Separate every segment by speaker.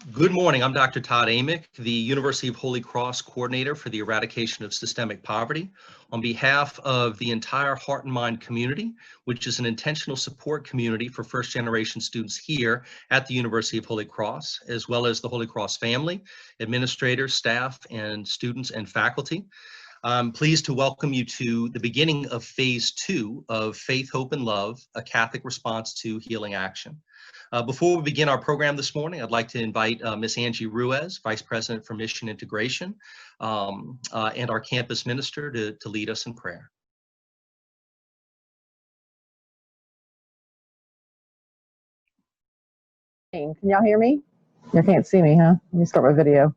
Speaker 1: Good morning. I'm Dr. Todd Amick, the University of Holy Cross Coordinator for the Eradication of Systemic Poverty. On behalf of the entire Heart and Mind community, which is an intentional support community for first-generation students here at the University of Holy Cross, as well as the Holy Cross family, administrators, staff, and students and faculty, I'm pleased to welcome you to the beginning of Phase 2 of Faith, Hope, and Love, a Catholic Response to Healing Action. Before we begin our program this morning, I'd like to invite Ms. Angie Ruiz, Vice President for Mission Integration, and our campus minister to lead us in prayer.
Speaker 2: Can y'all hear me? You can't see me, huh? Let me start my video.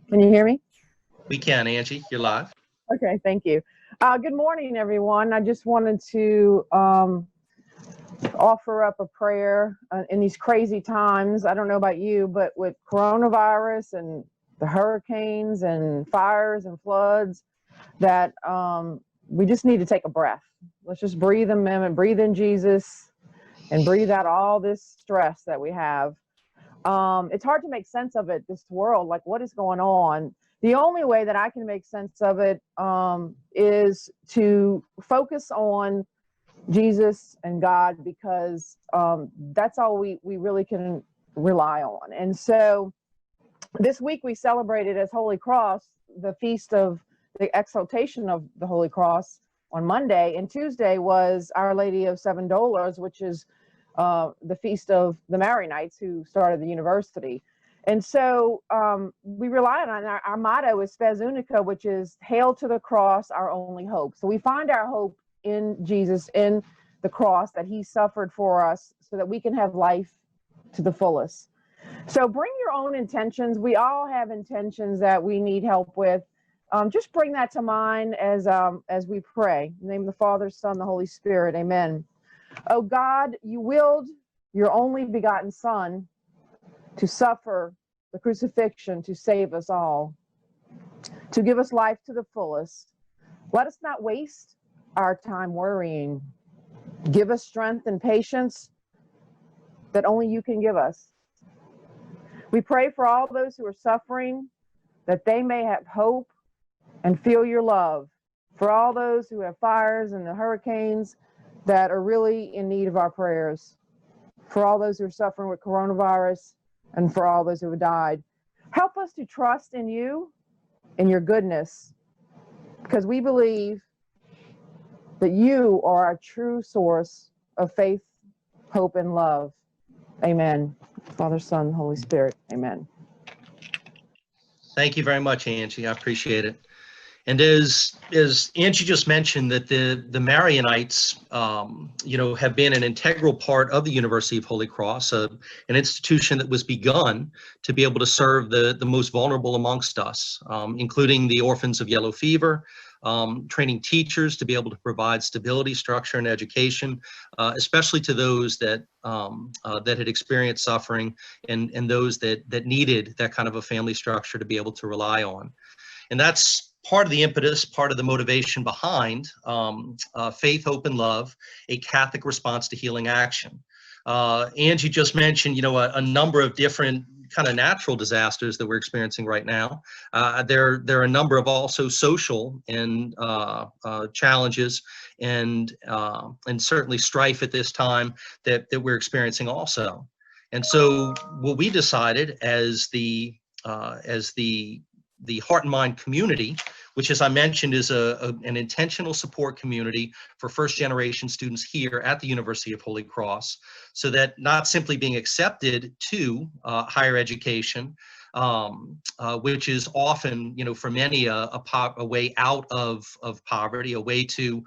Speaker 2: Can you hear me?
Speaker 1: We can, Angie. You're live.
Speaker 2: Okay, thank you. Good morning, everyone. I just wanted to offer up a prayer in these crazy times. I don't know about you, but with coronavirus and the hurricanes and fires and floods, that we just need to take a breath. Let's just breathe in Him and breathe in Jesus and breathe out all this stress that we have. It's hard to make sense of it, this world, like what is going on. The only way that I can make sense of it is to focus on Jesus and God, because that's all we really can rely on. And so this week we celebrated as Holy Cross the feast of the exaltation of the Holy Cross on Monday, and Tuesday was Our Lady of Seven Dolours, which is the feast of the Maronites who started the university. And so we rely on our motto is Spes Unica, which is Hail to the Cross, our only hope. So we find our hope in Jesus, in the cross, that He suffered for us so that we can have life to the fullest. So bring your own intentions. We all have intentions that we need help with. Just bring that to mind as we pray. In the name of the Father, Son, the Holy Spirit. Amen. Oh God, you willed your only begotten Son to suffer the crucifixion to save us all, to give us life to the fullest. Let us not waste our time worrying. Give us strength and patience that only you can give us. We pray for all those who are suffering, that they may have hope and feel your love. For all those who have fires and the hurricanes that are really in need of our prayers. For all those who are suffering with coronavirus, and for all those who have died. Help us to trust in you and your goodness, because we believe that you are our true source of faith, hope, and love. Amen. Father, Son, Holy Spirit. Amen.
Speaker 1: Thank you very much, Angie. I appreciate it. And as Angie just mentioned, that the Maronites, have been an integral part of the University of Holy Cross, an institution that was begun to be able to serve the most vulnerable amongst us, including the orphans of yellow fever, training teachers to be able to provide stability, structure, and education, especially to those that had experienced suffering and those that needed that kind of a family structure to be able to rely on. And that's part of the impetus, part of the motivation behind Faith, Hope, and Love, a Catholic Response to Healing Action. Angie just mentioned, a number of different kind of natural disasters that we're experiencing right now. There are a number of also social and challenges and certainly strife at this time that we're experiencing also. And so what we decided as the Heart and Mind community, which, as I mentioned, is an intentional support community for first-generation students here at the University of Holy Cross, so that not simply being accepted to higher education, which is often, for many, a way out of poverty, a way to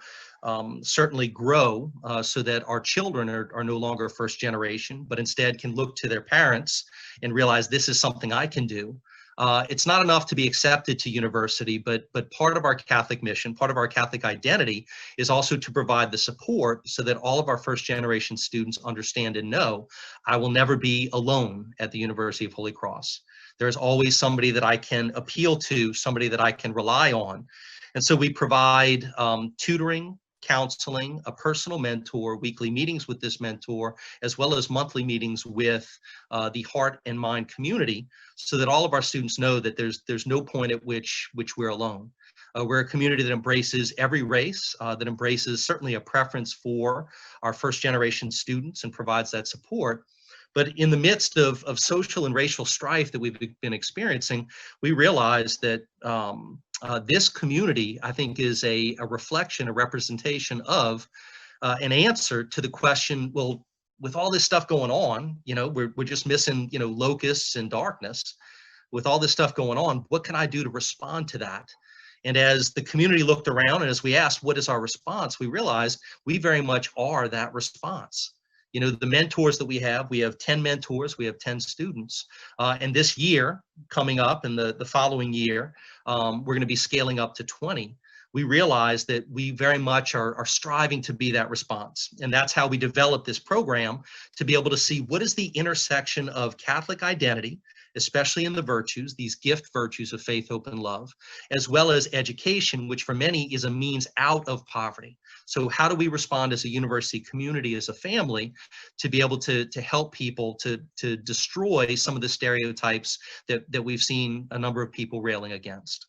Speaker 1: certainly grow so that our children are no longer first generation, but instead can look to their parents and realize this is something I can do. It's not enough to be accepted to university, but part of our Catholic mission, part of our Catholic identity is also to provide the support so that all of our first generation students understand and know, I will never be alone at the University of Holy Cross. There's always somebody that I can appeal to, somebody that I can rely on. And so we provide tutoring, counseling, a personal mentor, weekly meetings with this mentor, as well as monthly meetings with the heart and mind community, so that all of our students know that there's no point at which we're alone. We're a community that embraces every race, that embraces certainly a preference for our first generation students and provides that support. But in the midst of social and racial strife that we've been experiencing, we realize that this community, I think, is a reflection, a representation of an answer to the question, well, with all this stuff going on, we're just missing, locusts and darkness. With all this stuff going on, what can I do to respond to that? And as the community looked around and as we asked, what is our response? We realized we very much are that response. The mentors that we have 10 mentors, we have 10 students. And this year coming up and the following year, we're going to be scaling up to 20. We realize that we very much are striving to be that response. And that's how we developed this program, to be able to see what is the intersection of Catholic identity, especially in the virtues, these gift virtues of faith, hope, and love, as well as education, which for many is a means out of poverty. So how do we respond as a university community, as a family, to be able to help people to destroy some of the stereotypes that we've seen a number of people railing against?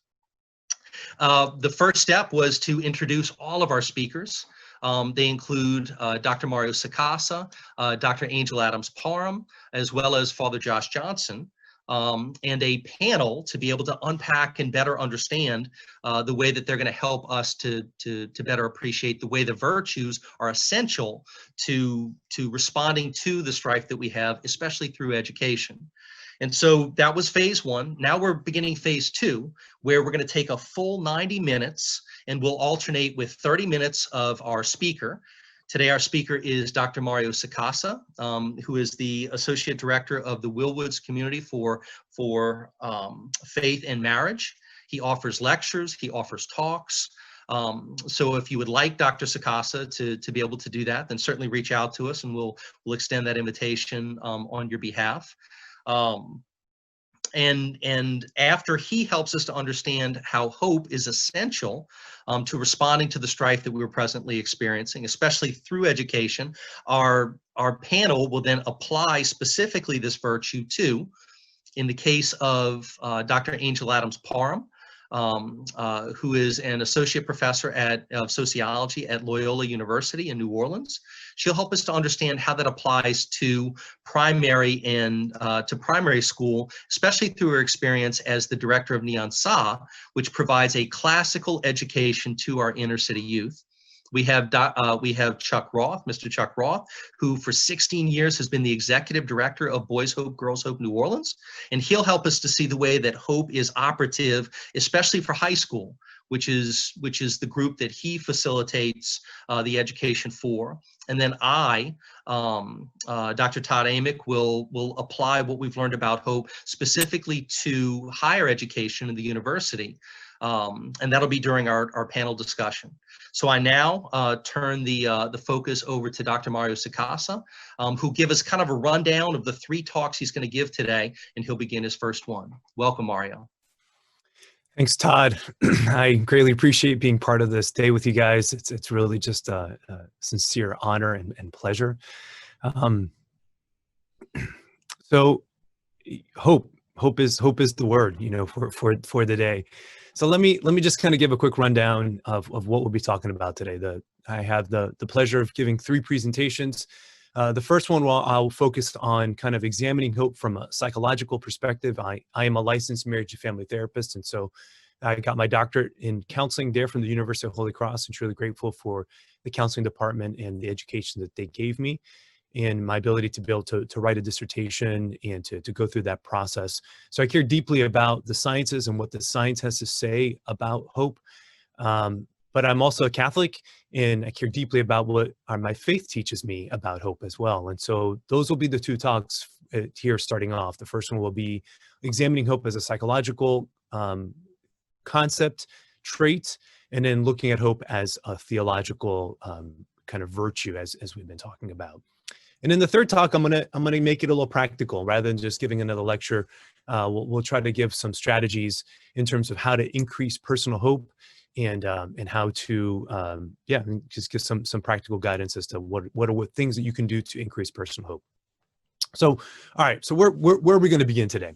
Speaker 1: The first step was to introduce all of our speakers. They include Dr. Mario Sacasa, Dr. Angel Adams-Parham, as well as Father Josh Johnson, and a panel to be able to unpack and better understand the way that they're going to help us to better appreciate the way the virtues are essential to responding to the strife that we have, especially through education. And so that was phase one. Now we're beginning phase two, where we're going to take a full 90 minutes and we'll alternate with 30 minutes of our speaker. Today, our speaker is Dr. Mario Sacasa, who is the Associate Director of the Willwoods Community for Faith and Marriage. He offers lectures, he offers talks. So if you would like Dr. Sacasa to be able to do that, then certainly reach out to us and we'll extend that invitation on your behalf. And after he helps us to understand how hope is essential to responding to the strife that we were presently experiencing, especially through education, our panel will then apply specifically this virtue to, in the case of Dr. Angel Adams-Parham, who is an associate professor of sociology at Loyola University in New Orleans. She'll help us to understand how that applies to primary and to primary school, especially through her experience as the director of Neon Sa, which provides a classical education to our inner city youth. We have Chuck Roth, Mr. Chuck Roth, who for 16 years has been the executive director of Boys Hope, Girls Hope New Orleans, and he'll help us to see the way that hope is operative, especially for high school, which is the group that he facilitates the education for. And then Dr. Todd Amick, will apply what we've learned about hope specifically to higher education in the university. And that'll be during our panel discussion. So I now turn the focus over to Dr. Mario Sacasa, who'll give us kind of a rundown of the 3 talks he's going to give today, and he'll begin his first one. Welcome, Mario.
Speaker 3: Thanks, Todd. I greatly appreciate being part of this day with you guys. It's really just a sincere honor and pleasure. So hope is the word, for the day. So let me just kind of give a quick rundown of what we'll be talking about today. I have the pleasure of giving 3 presentations. The first one, I'll focus on kind of examining hope from a psychological perspective. I am a licensed marriage and family therapist, and so I got my doctorate in counseling there from the University of Holy Cross, and truly grateful for the counseling department and the education that they gave me, and my ability to be able to write a dissertation and to go through that process. So I care deeply about the sciences and what the science has to say about hope. But I'm also a Catholic, and I care deeply about what my faith teaches me about hope as well. And so those will be the 2 talks here starting off. The first one will be examining hope as a psychological concept, trait, and then looking at hope as a theological kind of virtue, as we've been talking about. And in the third talk, I'm gonna make it a little practical rather than just giving another lecture. We'll try to give some strategies in terms of how to increase personal hope and how to yeah, and just give some practical guidance as to what things that you can do to increase personal hope. So, all right, so where are we going to begin today?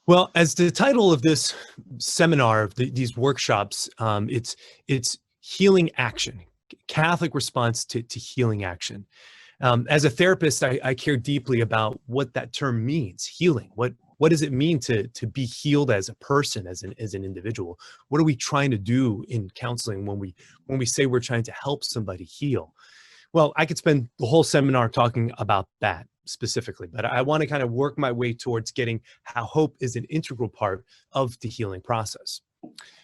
Speaker 3: Well, as the title of this seminar, these workshops, it's healing action, Catholic response to healing action. As a therapist, I care deeply about what that term means, healing. What does it mean to be healed as a person, as an individual? What are we trying to do in counseling when we say we're trying to help somebody heal? Well, I could spend the whole seminar talking about that specifically, but I want to kind of work my way towards getting how hope is an integral part of the healing process.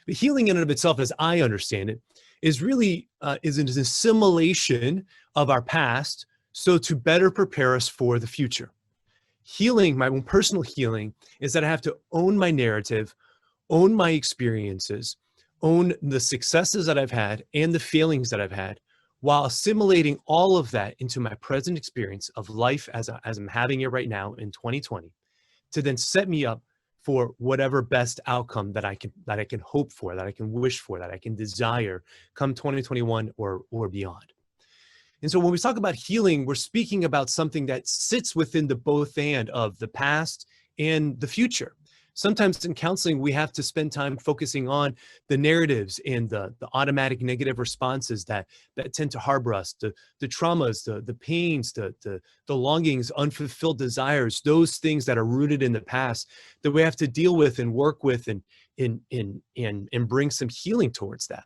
Speaker 3: The healing in and of itself, as I understand it, is really is an assimilation of our past, so to better prepare us for the future. Healing, my own personal healing, is that I have to own my narrative, own my experiences, own the successes that I've had and the failings that I've had, while assimilating all of that into my present experience of life as I'm having it right now in 2020, to then set me up for whatever best outcome that I can hope for, that I can wish for, that I can desire come 2021 or beyond. And so when we talk about healing, we're speaking about something that sits within the both and of the past and the future. Sometimes in counseling, we have to spend time focusing on the narratives and the automatic negative responses that tend to harbor us, the traumas, the pains, the longings, unfulfilled desires, those things that are rooted in the past that we have to deal with and work with and bring some healing towards that.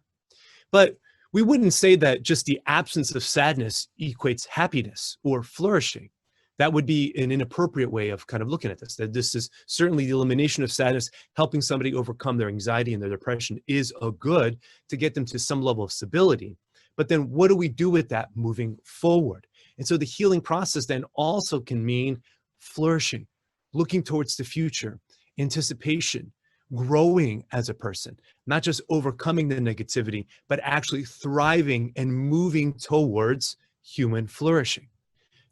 Speaker 3: But we wouldn't say that just the absence of sadness equates happiness or flourishing. That would be an inappropriate way of kind of looking at this. That this is certainly the elimination of sadness, helping somebody overcome their anxiety and their depression is a good to get them to some level of stability. But then what do we do with that moving forward? And so the healing process then also can mean flourishing, looking towards the future, anticipation, growing as a person, not just overcoming the negativity, but actually thriving and moving towards human flourishing.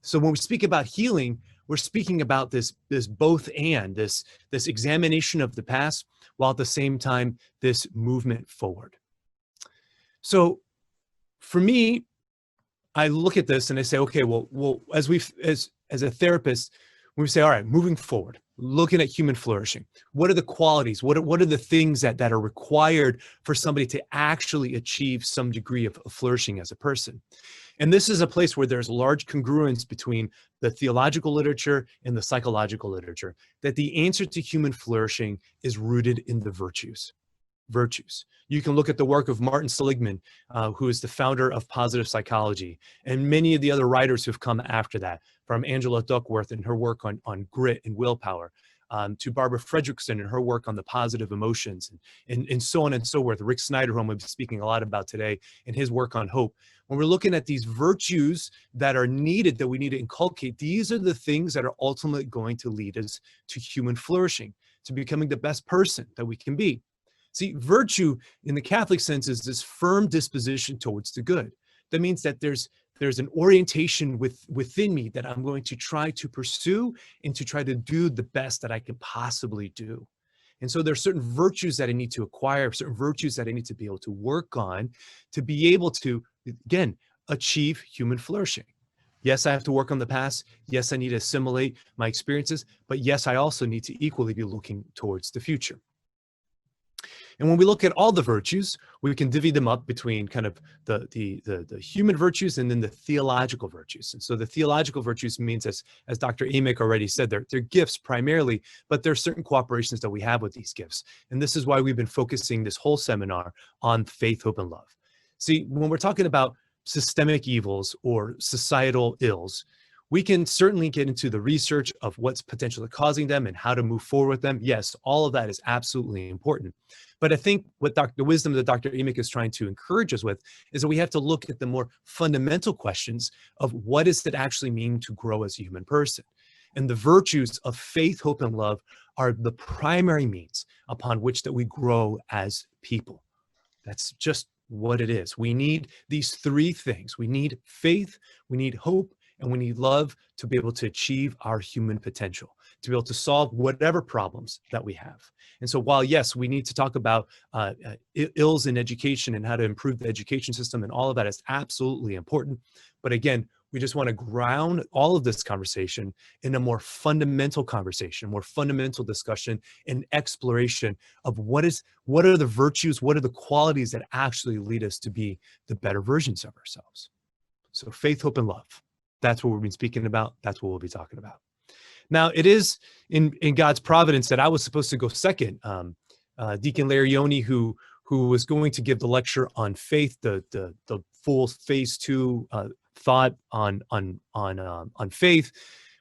Speaker 3: So when we speak about healing, we're speaking about this both and, this examination of the past, while at the same time, this movement forward. So for me, I look at this and I say, okay, well, as a therapist, we say, all right, moving forward, looking at human flourishing, what are the qualities? What are the things that are required for somebody to actually achieve some degree of flourishing as a person? And this is a place where there's large congruence between the theological literature and the psychological literature, that the answer to human flourishing is rooted in the virtues. You can look at the work of Martin Seligman, who is the founder of positive psychology, and many of the other writers who've come after that, from Angela Duckworth and her work on grit and willpower, to Barbara Fredrickson and her work on the positive emotions, and so on and so forth. Rick Snyder, who I'm going to be speaking a lot about today, and his work on hope. When we're looking at these virtues that are needed, that we need to inculcate, these are the things that are ultimately going to lead us to human flourishing, to becoming the best person that we can be. See, virtue in the Catholic sense is this firm disposition towards the good. That means that there's an orientation within me that I'm going to try to pursue and to try to do the best that I can possibly do. And so there are certain virtues that I need to acquire, certain virtues that I need to be able to work on to be able to, again, achieve human flourishing. Yes, I have to work on the past. Yes, I need to assimilate my experiences. But yes, I also need to equally be looking towards the future. And when we look at all the virtues, we can divvy them up between kind of the human virtues and then the theological virtues. And so the theological virtues means, as Dr. Amick already said, they're gifts primarily, but there are certain cooperations that we have with these gifts. And this is why we've been focusing this whole seminar on faith, hope, and love. See, when we're talking about systemic evils or societal ills, we can certainly get into the research of what's potentially causing them and how to move forward with them. Yes, all of that is absolutely important. But I think what the wisdom that Dr. Amick is trying to encourage us with is that we have to look at the more fundamental questions of what does it actually mean to grow as a human person? And the virtues of faith, hope, and love are the primary means upon which that we grow as people. That's just what it is. We need these three things. We need faith, we need hope, and we need love to be able to achieve our human potential, to be able to solve whatever problems that we have. And so while, yes, we need to talk about ills in education and how to improve the education system, and all of that is absolutely important. But again, we just want to ground all of this conversation in a more fundamental conversation, more fundamental discussion and exploration of what are the virtues, what are the qualities that actually lead us to be the better versions of ourselves. So faith, hope, and love. That's what we've been speaking about. That's what we'll be talking about. Now, it is in God's providence that I was supposed to go second. Deacon Larioni, who was going to give the lecture on faith, the full phase 2 thought on faith,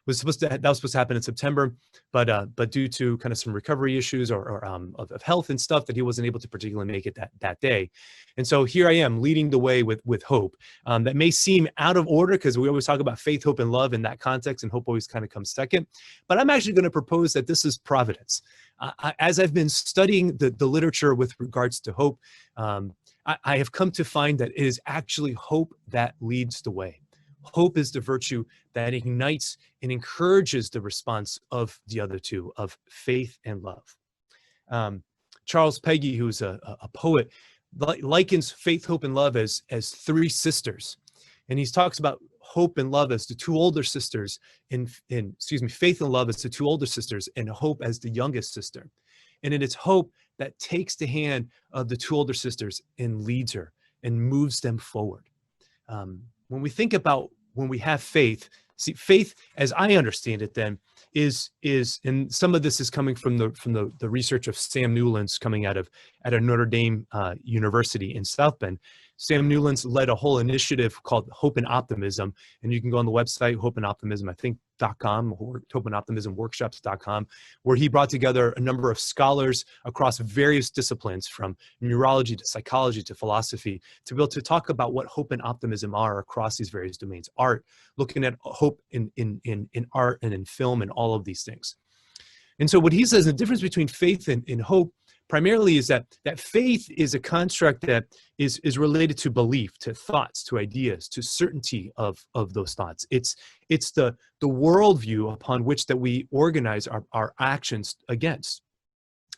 Speaker 3: was supposed to happen in September, but due to kind of some recovery issues or of health and stuff, that he wasn't able to particularly make it that day. And so here I am leading the way with hope. That may seem out of order because we always talk about faith, hope, and love in that context, and hope always kind of comes second. But I'm actually going to propose that this is providence. As I've been studying the literature with regards to hope, I have come to find that it is actually hope that leads the way. Hope is the virtue that ignites and encourages the response of the other two, of faith and love. Charles Peggy, who's a poet, likens faith, hope, and love as 3 sisters. And he talks about hope and love as the 2 older sisters, faith and love as the 2 older sisters, and hope as the youngest sister. And it is hope that takes the hand of the 2 older sisters and leads her and moves them forward. When we think about when we have faith, see, faith, as I understand it, then is, and some of this is coming from the research of Sam Newlands coming out of Notre Dame University in South Bend. Sam Newlands led a whole initiative called Hope and Optimism, and you can go on the website hopeandoptimism.com or hopeandoptimismworkshops.com, where he brought together a number of scholars across various disciplines, from neurology to psychology to philosophy, to be able to talk about what hope and optimism are across these various domains. Art, looking at hope in art and in film and all of these things. And so what he says, the difference between faith and hope primarily is that faith is a construct that is related to belief, to thoughts, to ideas, to certainty of those thoughts. It's the worldview upon which that we organize our actions against.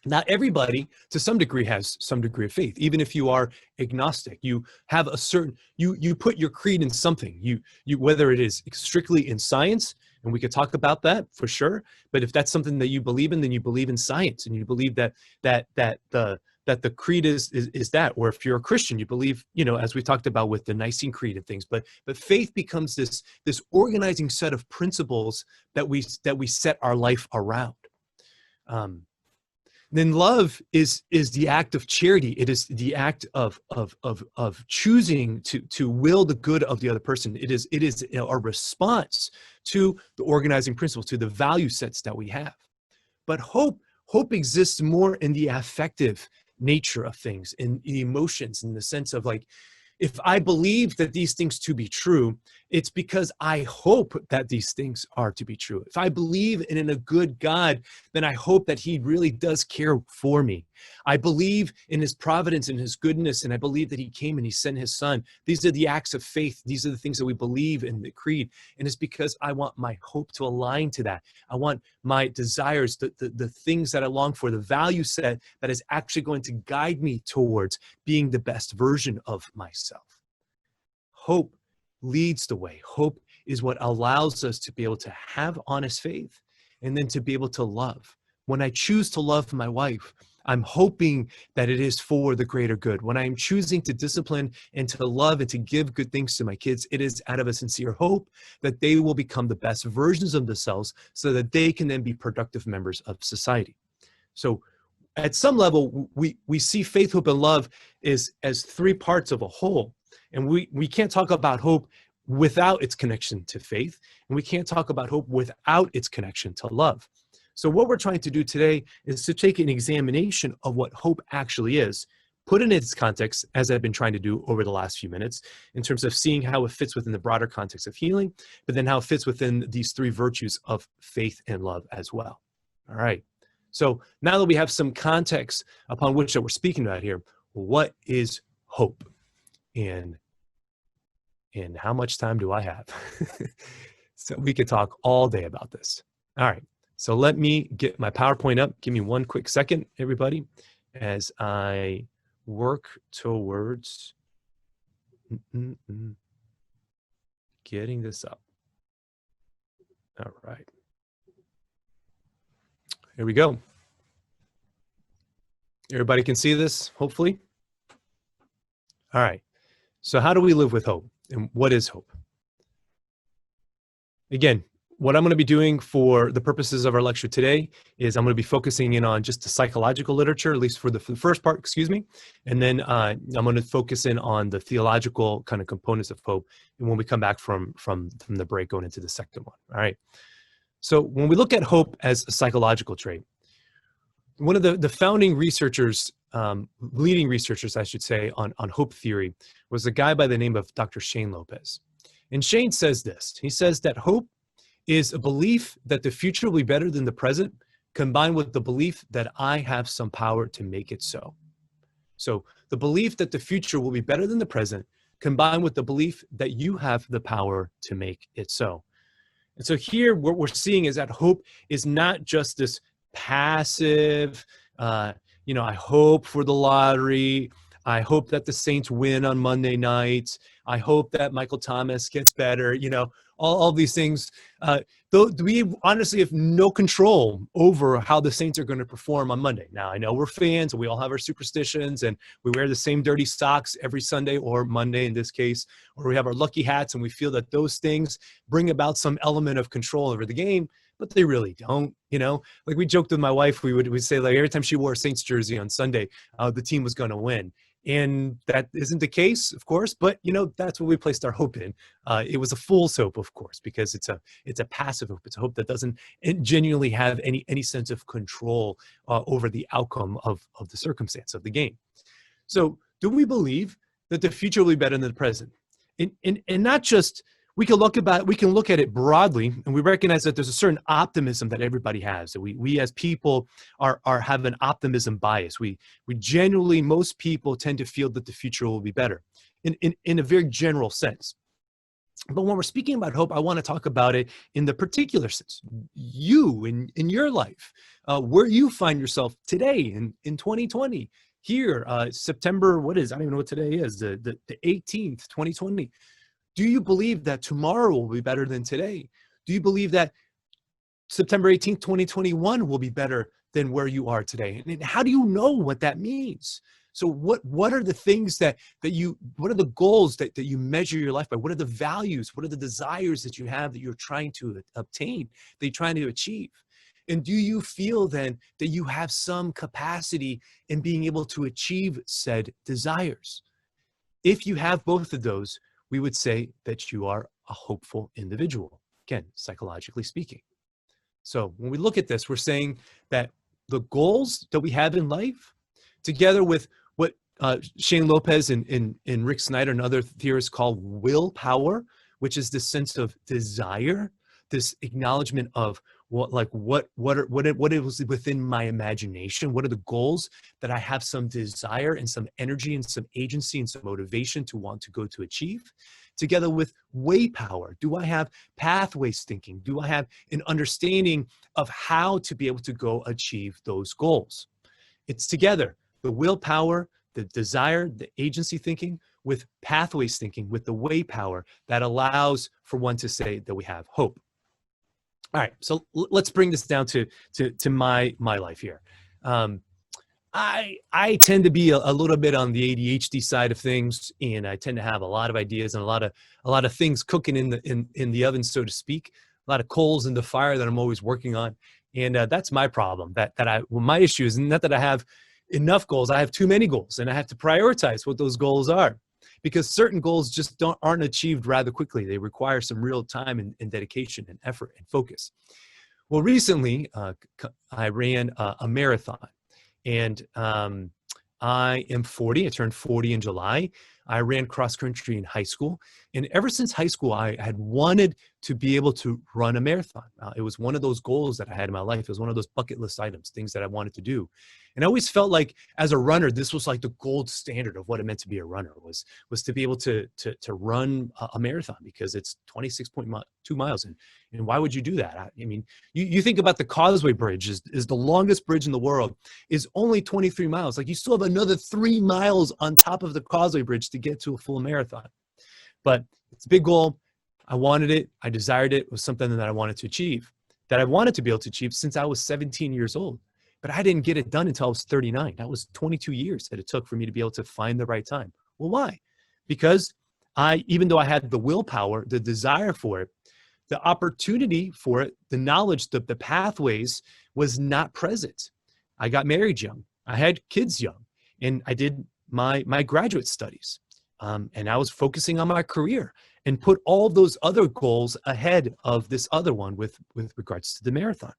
Speaker 3: Not everybody, to some degree, has some degree of faith. Even if you are agnostic, you have a certain, you put your creed in something. You whether it is strictly in science, and we could talk about that for sure. But if that's something that you believe in, then you believe in science, and you believe that the creed is that. Or if you're a Christian, you believe, as we talked about with the Nicene Creed and things. But faith becomes this organizing set of principles that we set our life around. Then love is the act of charity. It is the act of choosing to will the good of the other person. It is a response to the organizing principles, to the value sets that we have. But hope exists more in the affective nature of things, in the emotions, in the sense of, like, if I believe that these things to be true, it's because I hope that these things are to be true. If I believe in a good God, then I hope that he really does care for me. I believe in his providence and his goodness, and I believe that he came and he sent his son. These are the acts of faith. These are the things that we believe in the creed. And it's because I want my hope to align to that. I want my desires, the things that I long for, the value set that is actually going to guide me towards being the best version of myself. Hope leads the way. Hope is what allows us to be able to have honest faith and then to be able to love. When I choose to love my wife, I'm hoping that it is for the greater good. When I'm choosing to discipline and to love and to give good things to my kids, it is out of a sincere hope that they will become the best versions of themselves so that they can then be productive members of society. So at some level, we see faith, hope, and love as 3 parts of a whole. And we can't talk about hope without its connection to faith, and we can't talk about hope without its connection to love. So what we're trying to do today is to take an examination of what hope actually is, put it in its context, as I've been trying to do over the last few minutes, in terms of seeing how it fits within the broader context of healing, but then how it fits within these 3 virtues of faith and love as well. All right. So now that we have some context upon which that we're speaking about here, what is hope? And how much time do I have? So we could talk all day about this. All right. So let me get my PowerPoint up. Give me one quick second, everybody, as I work towards getting this up. All right. Here we go. Everybody can see this, hopefully. All right. So how do we live with hope? And what is hope? Again, what I'm going to be doing for the purposes of our lecture today is I'm going to be focusing in on just the psychological literature, at least for the first part, excuse me. And then I'm going to focus in on the theological kind of components of hope. And when we come back from the break, going into the second one. All right. So when we look at hope as a psychological trait, one of the founding researchers, leading researchers, I should say, on hope theory was a guy by the name of Dr. Shane Lopez. And Shane says this. He says that hope is a belief that the future will be better than the present, combined with the belief that I have some power to make it so. So the belief that the future will be better than the present, combined with the belief that you have the power to make it so. And so here what we're seeing is that hope is not just this passive, I hope for the lottery. I hope that the Saints win on Monday night. I hope that Michael Thomas gets better. All these things. Though we honestly have no control over how the Saints are going to perform on Monday. Now, I know we're fans and we all have our superstitions and we wear the same dirty socks every Sunday or Monday in this case, or we have our lucky hats and we feel that those things bring about some element of control over the game, but they really don't. Like we joked with my wife, we'd say like every time she wore a Saints jersey on Sunday, the team was going to win. And that isn't the case, of course, but that's what we placed our hope in. It was a fool's hope, of course, because it's a passive hope. It's a hope that doesn't genuinely have any sense of control over the outcome of the circumstance of the game. So do we believe that the future will be better than the present? And not just, we can look at it broadly, and we recognize that there's a certain optimism that everybody has. That we as people have an optimism bias. We genuinely, most people tend to feel that the future will be better in a very general sense. But when we're speaking about hope, I want to talk about it in the particular sense. You in your life, where you find yourself today in 2020, here, September, I don't even know what today is, the 18th, 2020. Do you believe that tomorrow will be better than today? Do you believe that September 18th, 2021 will be better than where you are today? And how do you know what that means? So what are the things what are the goals that you measure your life by? What are the values? What are the desires that you have that you're trying to obtain, that you're trying to achieve? And do you feel then that you have some capacity in being able to achieve said desires? If you have both of those, we would say that you are a hopeful individual, again, psychologically speaking. So when we look at this, we're saying that the goals that we have in life, together with what Shane Lopez and Rick Snyder and other theorists call willpower, which is this sense of desire, this acknowledgement of what it was within my imagination. What are the goals that I have some desire and some energy and some agency and some motivation to want to go to achieve? Together with way power. Do I have pathways thinking? Do I have an understanding of how to be able to go achieve those goals? It's together, the willpower, the desire, the agency thinking with pathways thinking, with the way power that allows for one to say that we have hope. All right, so let's bring this down to my life here. I tend to be a little bit on the ADHD side of things, and I tend to have a lot of ideas and a lot of things cooking in the oven, so to speak. A lot of coals in the fire that I'm always working on, and that's my problem. My issue is not that I have enough goals. I have too many goals, and I have to prioritize what those goals are, because certain goals just aren't achieved rather quickly. They require some real time and dedication and effort and focus. Well, recently I ran a marathon, and I am 40. I turned 40 in July. I ran cross country in high school. And ever since high school, I had wanted to be able to run a marathon. It was one of those goals that I had in my life. It was one of those bucket list items, things that I wanted to do. And I always felt like as a runner, this was like the gold standard of what it meant to be a runner was to be able to run a marathon, because it's 26.2 miles. And why would you do that? I mean, you think about the Causeway Bridge is the longest bridge in the world, is only 23 miles. Like, you still have another 3 miles on top of the Causeway Bridge to get to a full marathon. But it's a big goal. I wanted it. I desired it. It was something that I wanted to achieve, that I wanted to be able to achieve since I was 17 years old. But I didn't get it done until I was 39. That was 22 years that it took for me to be able to find the right time. Well, why? Because even though I had the willpower, the desire for it, the opportunity for it, the knowledge, the pathways was not present. I got married young. I had kids young, and I did my graduate studies. And I was focusing on my career and put all those other goals ahead of this other one with regards to the marathon.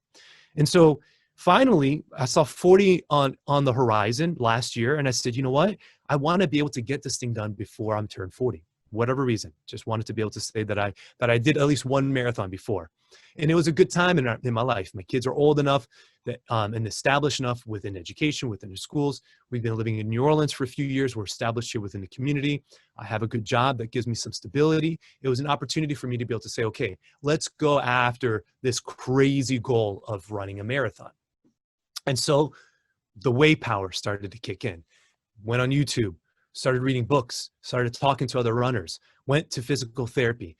Speaker 3: And so finally, I saw 40 on the horizon last year, and I said, you know what? I want to be able to get this thing done before I'm turned 40. Whatever reason, just wanted to be able to say that I did at least one marathon before. And it was a good time in my life. My kids are old enough that and established enough within education, within the schools. We've been living in New Orleans for a few years. We're established here within the community. I have a good job that gives me some stability. It was an opportunity for me to be able to say, okay, let's go after this crazy goal of running a marathon. And so the way power started to kick in. Went on YouTube, started reading books, started talking to other runners, went to physical therapy,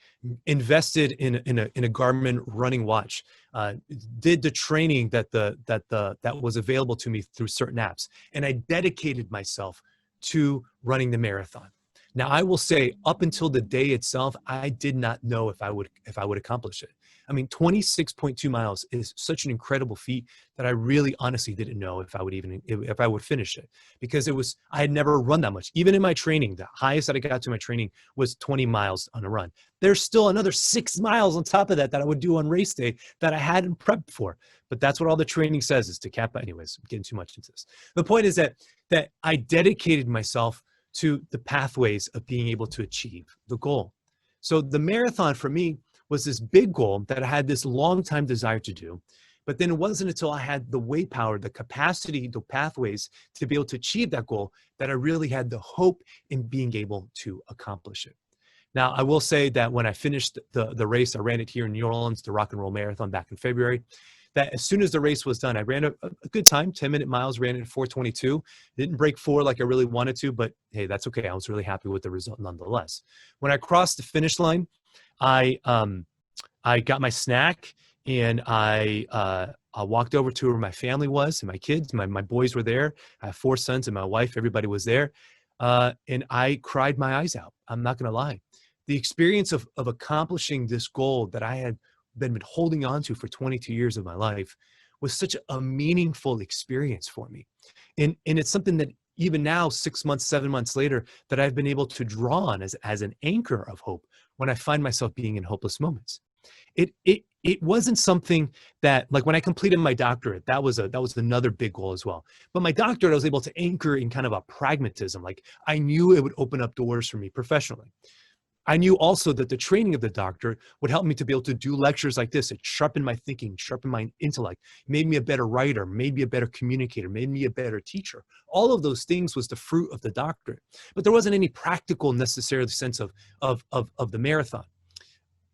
Speaker 3: invested in a Garmin running watch, did the training that was available to me through certain apps, and I dedicated myself to running the marathon. Now, I will say, up until the day itself, I did not know if I would accomplish it. I mean, 26.2 miles is such an incredible feat that I really honestly didn't know if I would finish it, because I had never run that much. Even in my training, the highest that I got to my training was 20 miles on a run. There's still another 6 miles on top of that I would do on race day that I hadn't prepped for. But that's what all the training says, is to cap. Anyways, I'm getting too much into this. The point is that I dedicated myself to the pathways of being able to achieve the goal. So the marathon for me was this big goal that I had this long time desire to do. But then it wasn't until I had the way power, the capacity, the pathways to be able to achieve that goal that I really had the hope in being able to accomplish it. Now, I will say that when I finished the race, I ran it here in New Orleans, the Rock and Roll Marathon back in February, that as soon as the race was done, I ran a good time, 10-minute miles, ran it at 4:22. Didn't break 4 like I really wanted to, but hey, that's okay. I was really happy with the result nonetheless. When I crossed the finish line, I got my snack, and I walked over to where my family was, and my kids, my boys were there. I have 4 sons and my wife, everybody was there. And I cried my eyes out. I'm not going to lie. The experience of accomplishing this goal that I had been holding on to for 22 years of my life was such a meaningful experience for me. And it's something that even now, 6 months, 7 months later, that I've been able to draw on as an anchor of hope when I find myself being in hopeless moments. It wasn't something that, like when I completed my doctorate, that was another big goal as well. But my doctorate, I was able to anchor in kind of a pragmatism. Like, I knew it would open up doors for me professionally. I knew also that the training of the doctor would help me to be able to do lectures like this. It sharpened my thinking, sharpened my intellect, made me a better writer, made me a better communicator, made me a better teacher. All of those things was the fruit of the doctorate. But there wasn't any practical necessarily sense of the marathon,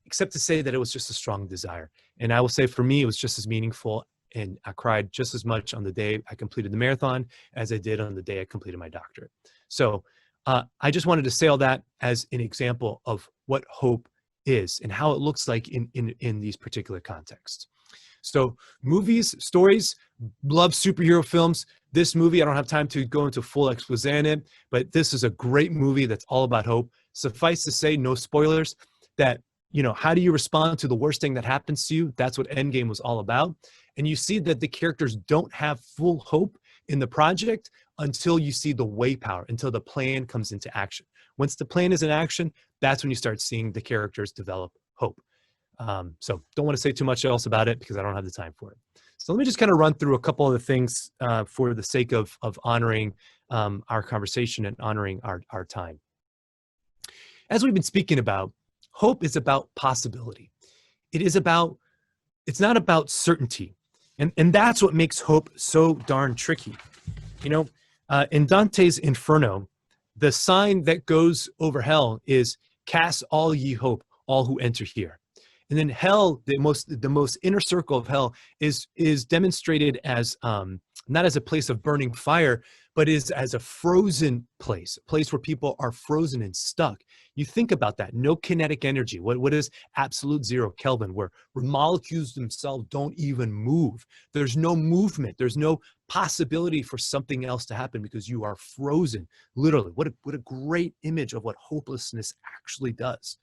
Speaker 3: except to say that it was just a strong desire. And I will say, for me, it was just as meaningful, and I cried just as much on the day I completed the marathon as I did on the day I completed my doctorate. So I just wanted to say all that as an example of what hope is and how it looks like in these particular contexts. So movies, stories, love superhero films. This movie, I don't have time to go into full expose in it, but this is a great movie that's all about hope. Suffice to say, no spoilers, that, you know, how do you respond to the worst thing that happens to you? That's what Endgame was all about. And you see that the characters don't have full hope in the project until you see the way power, until the plan comes into action. Once the plan is in action, that's when you start seeing the characters develop hope. So don't want to say too much else about it because I don't have the time for it. So let me just kind of run through a couple of the things for the sake of honoring our conversation and honoring our time. as we've been speaking about, hope is about possibility. It's not about certainty. And that's what makes hope so darn tricky. In Dante's Inferno, the sign that goes over hell is cast all ye hope, all who enter here. And then hell, the most inner circle of hell is demonstrated as not as a place of burning fire, but is as a frozen place, a place where people are frozen and stuck. You think about that, no kinetic energy. What is absolute zero Kelvin, where molecules themselves don't even move. There's no movement. There's no possibility for something else to happen because you are frozen, literally. What a great image of what hopelessness actually does.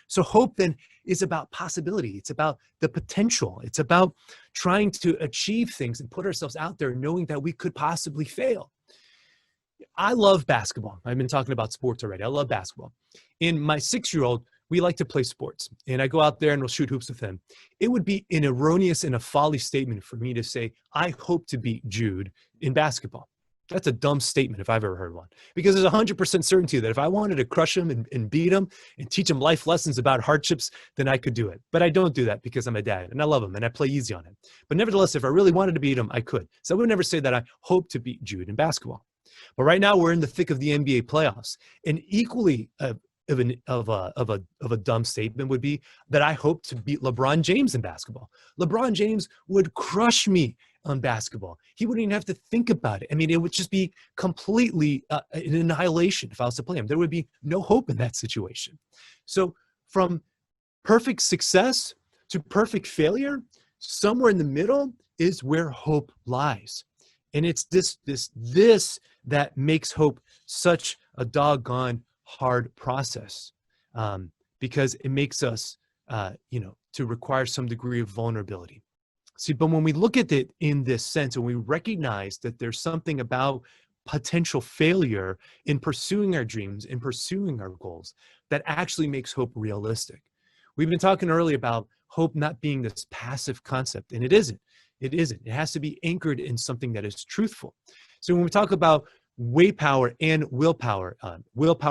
Speaker 3: So hope then is about possibility. It's about the potential. It's about trying to achieve things and put ourselves out there knowing that we could possibly fail. I love basketball. I've been talking about sports already. I love basketball. In my 6-year-old, we like to play sports, and I go out there and we'll shoot hoops with him. It would be an erroneous and a folly statement for me to say, I hope to beat Jude in basketball. That's a dumb statement if I've ever heard one, because there's 100% certainty that if I wanted to crush him and beat him and teach him life lessons about hardships, then I could do it. But I don't do that because I'm a dad and I love him and I play easy on him. But nevertheless, if I really wanted to beat him, I could. So I would never say that I hope to beat Jude in basketball. But right now we're in the thick of the NBA playoffs, and equally of a dumb statement would be that I hope to beat LeBron James in basketball. LeBron James would crush me on basketball. He wouldn't even have to think about it. I mean, it would just be completely an annihilation if I was to play him. There would be no hope in that situation. So from perfect success to perfect failure, somewhere in the middle is where hope lies. And it's this that makes hope such a doggone hard process, because it makes us, to require some degree of vulnerability. See, but when we look at it in this sense, and we recognize that there's something about potential failure in pursuing our dreams, in pursuing our goals, that actually makes hope realistic. We've been talking earlier about hope not being this passive concept, and it isn't. It isn't. It has to be anchored in something that is truthful. So when we talk about way power and willpower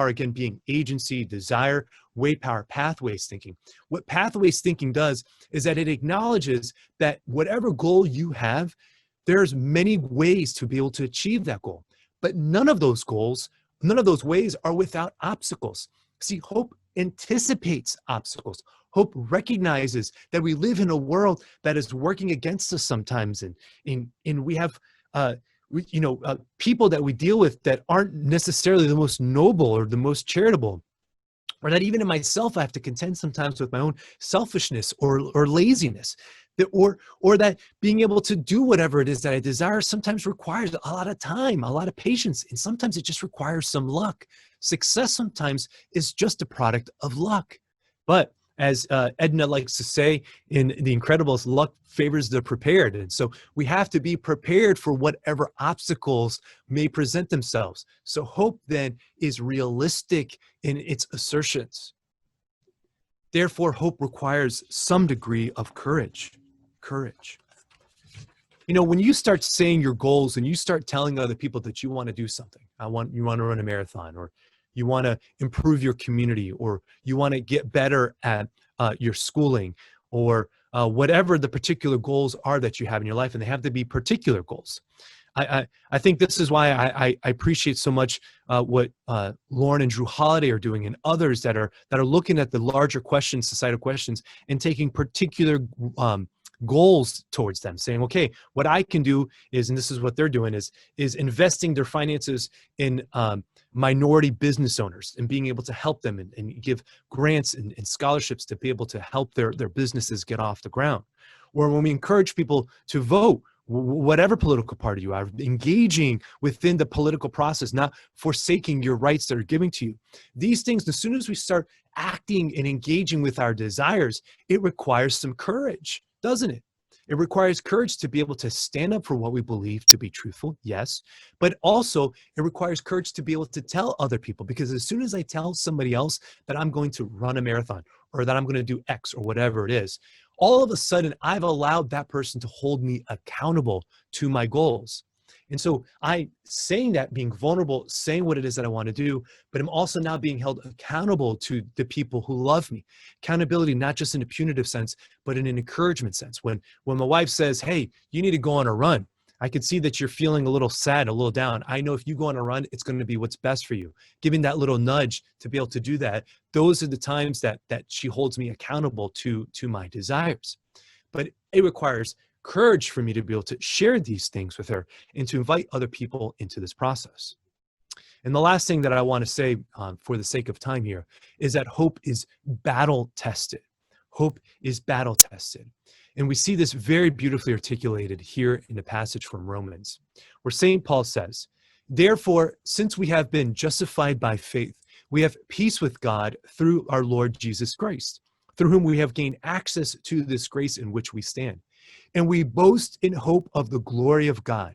Speaker 3: again being agency, desire, way power, pathways thinking. What pathways thinking does is that it acknowledges that whatever goal you have, there's many ways to be able to achieve that goal. But none of those ways are without obstacles. See, hope anticipates obstacles. Hope recognizes that we live in a world that is working against us sometimes, and we have people that we deal with that aren't necessarily the most noble or the most charitable, or that even in myself I have to contend sometimes with my own selfishness or laziness, or that being able to do whatever it is that I desire sometimes requires a lot of time, a lot of patience, and sometimes it just requires some luck. Success sometimes is just a product of luck. But as Edna likes to say in The Incredibles, luck favors the prepared. And so we have to be prepared for whatever obstacles may present themselves. So hope then is realistic in its assertions. Therefore, hope requires some degree of courage. When you start saying your goals and you start telling other people that you want to do something, you want to run a marathon, or you want to improve your community, or you want to get better at your schooling, or whatever the particular goals are that you have in your life, and they have to be particular goals. I think this is why I appreciate so much what Lauren and Drew Holiday are doing, and others that are looking at the larger questions, societal questions, and taking particular goals towards them, saying, okay, what I can do is, and this is what they're doing, is investing their finances in minority business owners and being able to help them and give grants and scholarships to be able to help their businesses get off the ground. Or when we encourage people to vote, whatever political party you are, engaging within the political process, not forsaking your rights that are given to you. These things, as soon as we start acting and engaging with our desires, it requires some courage, doesn't it? It requires courage to be able to stand up for what we believe to be truthful, yes, but also it requires courage to be able to tell other people, because as soon as I tell somebody else that I'm going to run a marathon, or that I'm going to do X or whatever it is, all of a sudden I've allowed that person to hold me accountable to my goals. And so I saying that, being vulnerable, saying what it is that I want to do, but I'm also now being held accountable to the people who love me. Accountability, not just in a punitive sense, but in an encouragement sense. When my wife says, hey, you need to go on a run, I can see that you're feeling a little sad, a little down. I know if you go on a run, it's going to be what's best for you. Giving that little nudge to be able to do that, those are the times that she holds me accountable to my desires. But it requires courage for me to be able to share these things with her and to invite other people into this process. And the last thing that I want to say for the sake of time here is that hope is battle tested. Hope is battle tested. And we see this very beautifully articulated here in the passage from Romans, where St. Paul says, therefore, since we have been justified by faith, we have peace with God through our Lord Jesus Christ, through whom we have gained access to this grace in which we stand. And we boast in hope of the glory of God.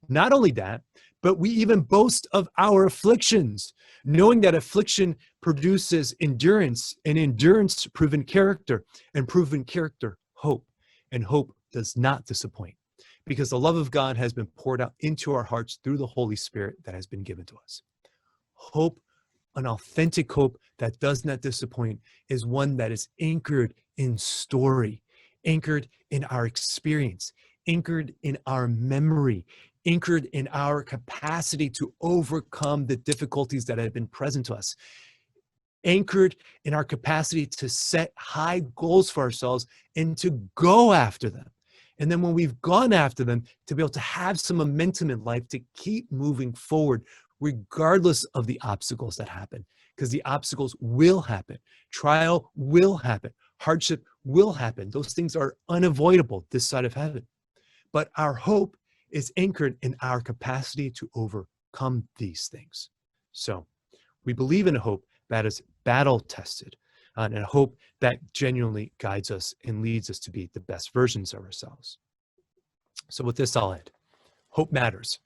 Speaker 3: Not only that, but we even boast of our afflictions, knowing that affliction produces endurance, and endurance proven character, and proven character hope. And hope does not disappoint, because the love of God has been poured out into our hearts through the Holy Spirit that has been given to us. Hope, an authentic hope that does not disappoint, is one that is anchored in story, anchored in our experience, anchored in our memory, anchored in our capacity to overcome the difficulties that have been present to us, anchored in our capacity to set high goals for ourselves and to go after them. And then when we've gone after them, to be able to have some momentum in life to keep moving forward, regardless of the obstacles that happen, because the obstacles will happen. Trial will happen. Hardship will happen. Those things are unavoidable this side of heaven. But our hope is anchored in our capacity to overcome these things. So we believe in a hope that is battle tested, and a hope that genuinely guides us and leads us to be the best versions of ourselves. So with this, I'll end. Hope matters.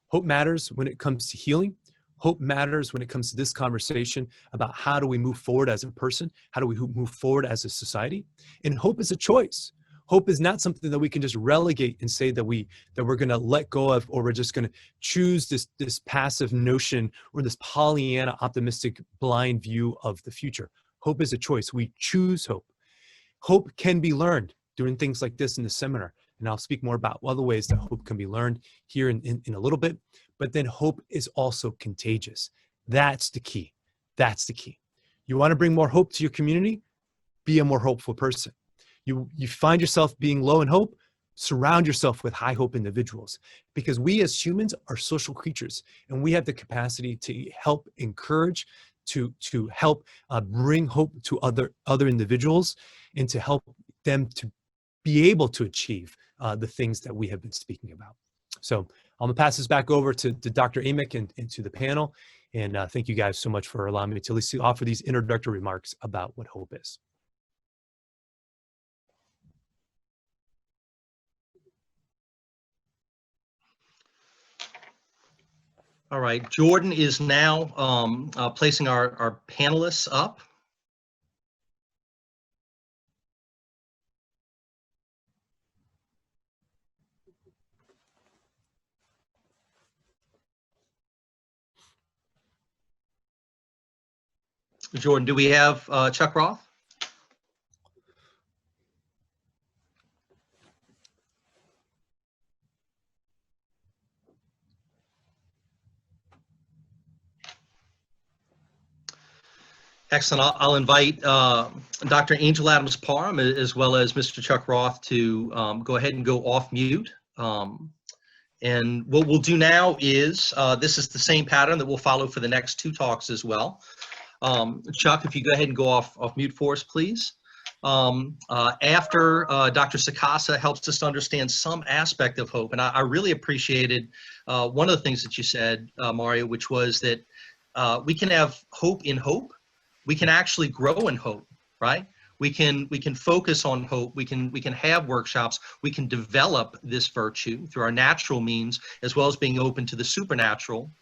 Speaker 3: Hope matters when it comes to healing. Hope matters when it comes to this conversation about how do we move forward as a person? How do we move forward as a society? And hope is a choice. Hope is not something that we can just relegate and say that we're going to let go of, or we're just going to choose this passive notion or this Pollyanna optimistic blind view of the future. Hope is a choice. We choose hope. Hope can be learned doing things like this in the seminar. And I'll speak more about other ways that hope can be learned here in a little bit. But then hope is also contagious. That's the key. That's the key. You want to bring more hope to your community? Be a more hopeful person. You find yourself being low in hope, surround yourself with high hope individuals, because we as humans are social creatures, and we have the capacity to help encourage, to help bring hope to other individuals, and to help them to be able to achieve the things that we have been speaking about. So I'm gonna pass this back over to Dr. Amick and to the panel. And thank you guys so much for allowing me to at least offer these introductory remarks about what hope is.
Speaker 1: All right, Jordan is now placing our panelists up. Jordan, do we have Chuck Roth? Excellent. I'll invite Dr. Angel Adams-Parham as well as Mr. Chuck Roth to go ahead and go off mute. And what we'll do now is, this is the same pattern that we'll follow for the next two talks as well. Chuck, if you go ahead and go off mute for us, please. After Dr. Sakasa helps us to understand some aspect of hope, and I really appreciated one of the things that you said, Mario, which was that we can have hope in hope. We can actually grow in hope, right? We can focus on hope. We can have workshops. We can develop this virtue through our natural means, as well as being open to the supernatural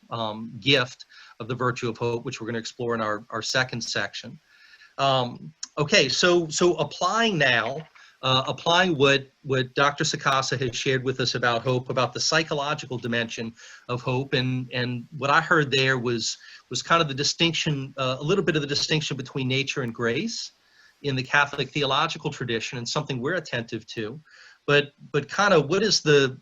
Speaker 1: gift of the virtue of hope, which we're going to explore in our second section. Okay, so applying now applying what Dr. Sakasa has shared with us about hope, about the psychological dimension of hope, and what I heard there was kind of the distinction, a little bit of the distinction between nature and grace in the Catholic theological tradition, and something we're attentive to, but kind of what is the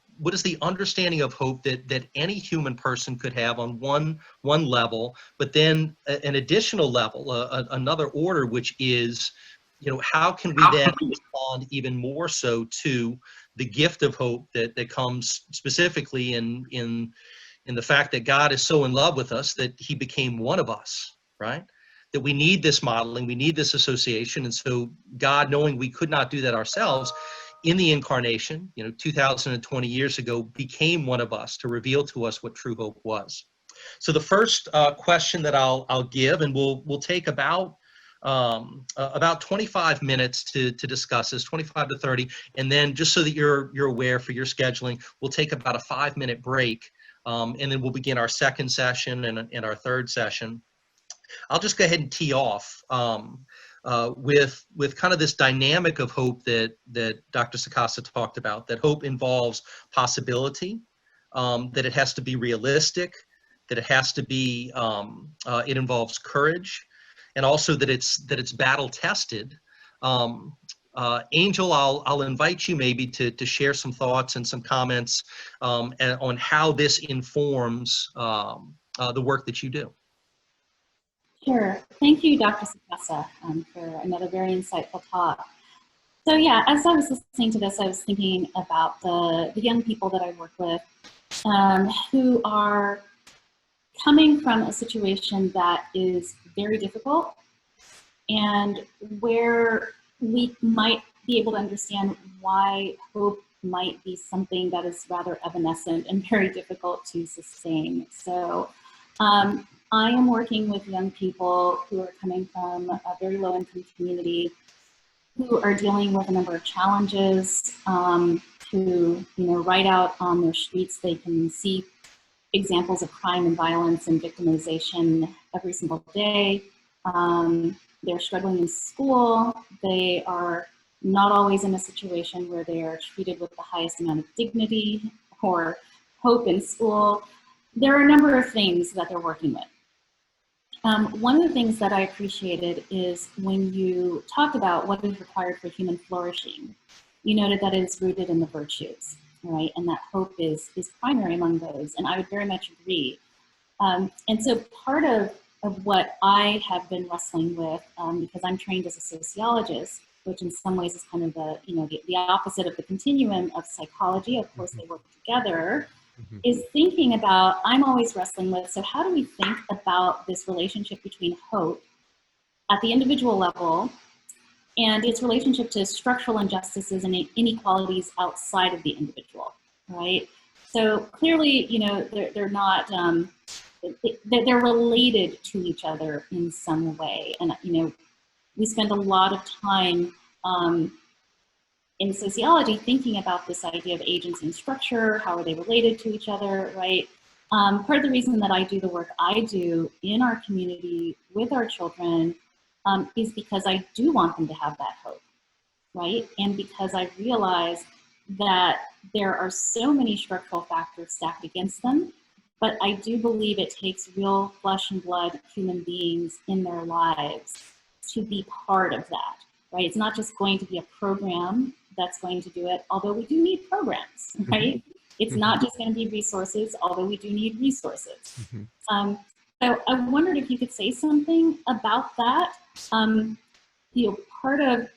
Speaker 1: understanding of hope that any human person could have on one level, but then an additional level, another order, which is, how can we then respond even more so to the gift of hope that comes specifically in the fact that God is so in love with us that he became one of us, right? That we need this modeling, we need this association. And so God, knowing we could not do that ourselves, in the incarnation, 2020 years ago, became one of us to reveal to us what true hope was. So the first question that I'll give, and we'll take about 25 minutes to discuss this, 25 to 30, and then just so that you're aware for your scheduling, we'll take about a 5-minute break, and then we'll begin our second session and our third session. I'll just go ahead and tee off with kind of this dynamic of hope that Dr. Sakasa talked about, that hope involves possibility, that it has to be realistic, that it has to be, it involves courage, and also that it's battle tested. Angel, I'll invite you maybe to share some thoughts and some comments on how this informs the work that you do.
Speaker 4: Sure. Thank you, Dr. Sakasa, for another very insightful talk. So yeah, as I was listening to this, I was thinking about the young people that I work with who are coming from a situation that is very difficult, and where we might be able to understand why hope might be something that is rather evanescent and very difficult to sustain. So I am working with young people who are coming from a very low income community, who are dealing with a number of challenges, who, right out on their streets, they can see examples of crime and violence and victimization every single day. They're struggling in school. They are not always in a situation where they are treated with the highest amount of dignity or hope in school. There are a number of things that they're working with. One of the things that I appreciated is when you talked about what is required for human flourishing, you noted that it is rooted in the virtues, right? And that hope is primary among those. And I would very much agree. And so part of what I have been wrestling with, because I'm trained as a sociologist, which in some ways is kind of the opposite of the continuum of psychology. Of course, they work together. Is thinking about, I'm always wrestling with, so how do we think about this relationship between hope at the individual level and its relationship to structural injustices and inequalities outside of the individual, right? So clearly, they're not, they're related to each other in some way. And, we spend a lot of time in sociology thinking about this idea of agency and structure, how are they related to each other, right? Part of the reason that I do the work I do in our community with our children is because I do want them to have that hope, right? And because I realize that there are so many structural factors stacked against them, but I do believe it takes real flesh and blood human beings in their lives to be part of that, right? It's not just going to be a program that's going to do it, although we do need programs, right? It's not just going to be resources, although we do need resources. So I wondered if you could say something about that. Part of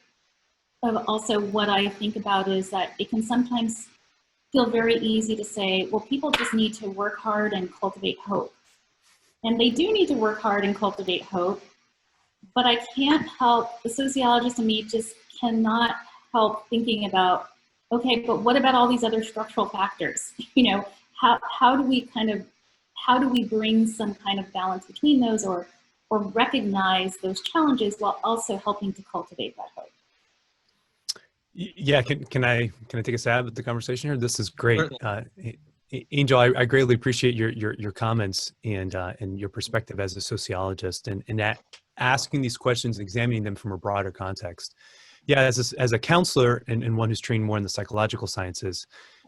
Speaker 4: also what I think about is that it can sometimes feel very easy to say, well, people just need to work hard and cultivate hope. And they do need to work hard and cultivate hope, but I can't help, the sociologist in me just cannot help thinking about, okay, but what about all these other structural factors? How do we bring some kind of balance between those, or recognize those challenges while also helping to cultivate that hope?
Speaker 3: Yeah, can I take a stab at the conversation here? This is great. Angel, I greatly appreciate your comments and your perspective as a sociologist, and that asking these questions, examining them from a broader context. Yeah, as a counselor and one who's trained more in the psychological sciences,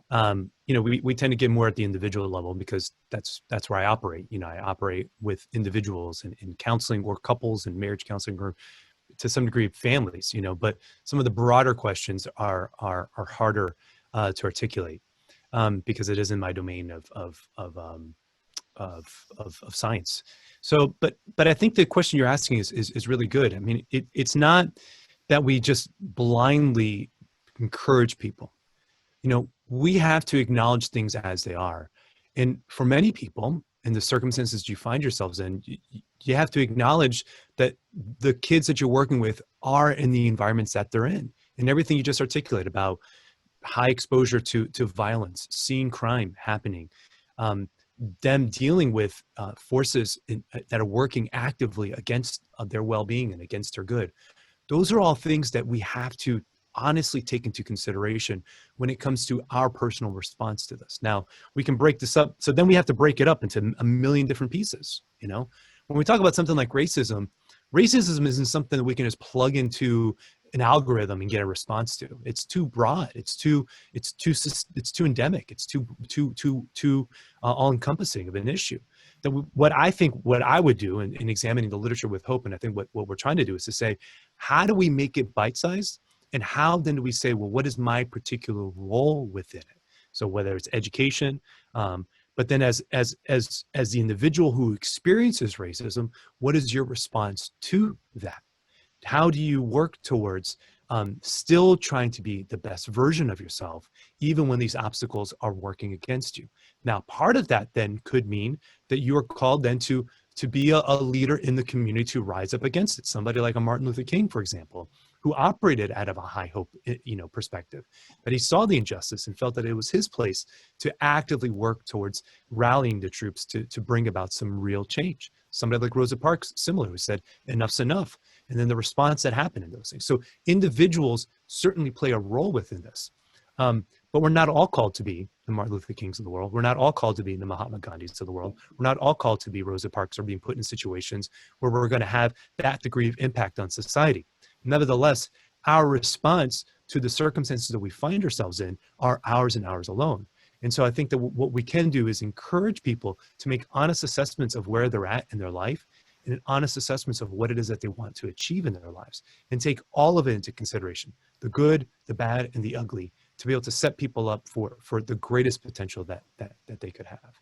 Speaker 3: we tend to get more at the individual level because that's where I operate. I operate with individuals in counseling, or couples and marriage counseling, or to some degree families. But some of the broader questions are harder to articulate because it is in my domain of science. So, but I think the question you're asking is really good. I mean, it's not that we just blindly encourage people. We have to acknowledge things as they are. And for many people, in the circumstances you find yourselves in, you have to acknowledge that the kids that you're working with are in the environments that they're in. And everything you just articulated about high exposure to violence, seeing crime happening, them dealing with forces that are working actively against their well-being and against their good. Those are all things that we have to honestly take into consideration when it comes to our personal response to this. Now, we can break this up. So then we have to break it up into a million different pieces. When we talk about something like racism isn't something that we can just plug into an algorithm and get a response to. It's too broad. It's too endemic. It's too all-encompassing of an issue. What I would do in examining the literature with hope, and I think what we're trying to do is to say, how do we make it bite-sized? And how then do we say, well, what is my particular role within it? So whether it's education, but then as the individual who experiences racism, what is your response to that? How do you work towards still trying to be the best version of yourself, even when these obstacles are working against you? Now, part of that then could mean that you are called then to be a leader in the community to rise up against it. Somebody like a Martin Luther King, for example, who operated out of a high hope, perspective, that he saw the injustice and felt that it was his place to actively work towards rallying the troops to bring about some real change. Somebody like Rosa Parks, similar, who said, enough's enough. And then the response that happened in those things. So individuals certainly play a role within this. But we're not all called to be the Martin Luther Kings of the world. We're not all called to be the Mahatma Gandhis of the world. We're not all called to be Rosa Parks or being put in situations where we're going to have that degree of impact on society. Nevertheless, our response to the circumstances that we find ourselves in are ours and ours alone. And so I think that what we can do is encourage people to make honest assessments of where they're at in their life, and honest assessments of what it is that they want to achieve in their lives, and take all of it into consideration, the good, the bad, and the ugly, to be able to set people up for the greatest potential that they could have.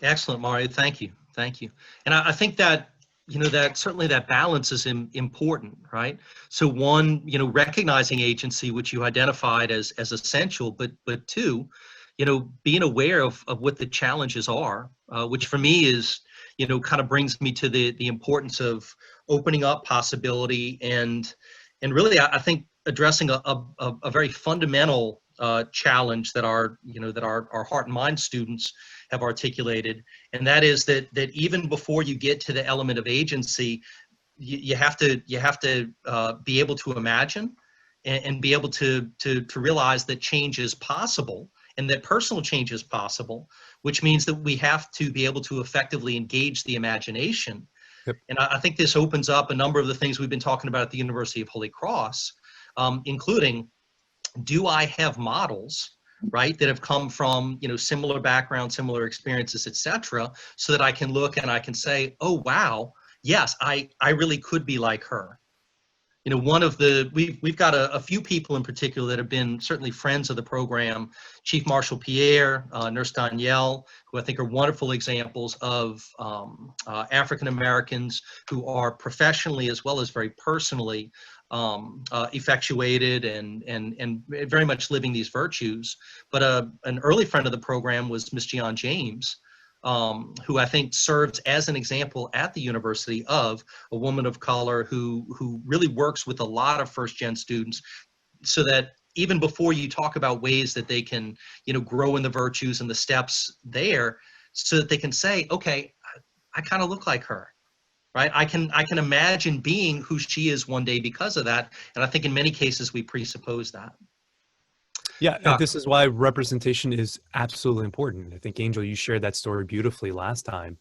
Speaker 1: Excellent, Mario. Thank you. And I think that, that certainly that balance is important, right? So one, recognizing agency, which you identified as essential, but two, being aware of what the challenges are, which for me is, kind of brings me to the importance of opening up possibility and really, I think addressing a very fundamental challenge that our heart and mind students have articulated, and that is that even before you get to the element of agency, you have to be able to imagine and be able to realize that change is possible and that personal change is possible, which means that we have to be able to effectively engage the imagination.
Speaker 3: Yep.
Speaker 1: And I think this opens up a number of the things we've been talking about at the University of Holy Cross, including, do I have models, right, that have come from, similar backgrounds, similar experiences, etc., so that I can look and I can say, oh, wow, yes, I really could be like her. One of the, we've got a few people in particular that have been certainly friends of the program, Chief Marshal Pierre, Nurse Danielle, who I think are wonderful examples of African Americans who are professionally as well as very personally effectuated and very much living these virtues. But an early friend of the program was Miss Gian James, who I think serves as an example at the university of a woman of color who really works with a lot of first-gen students, so that even before you talk about ways that they can, grow in the virtues and the steps there, so that they can say, okay, I kind of look like her, right? I can imagine being who she is one day because of that. And I think in many cases we presuppose that.
Speaker 3: Yeah, and this is why representation is absolutely important. I think, Angel, you shared that story beautifully last time.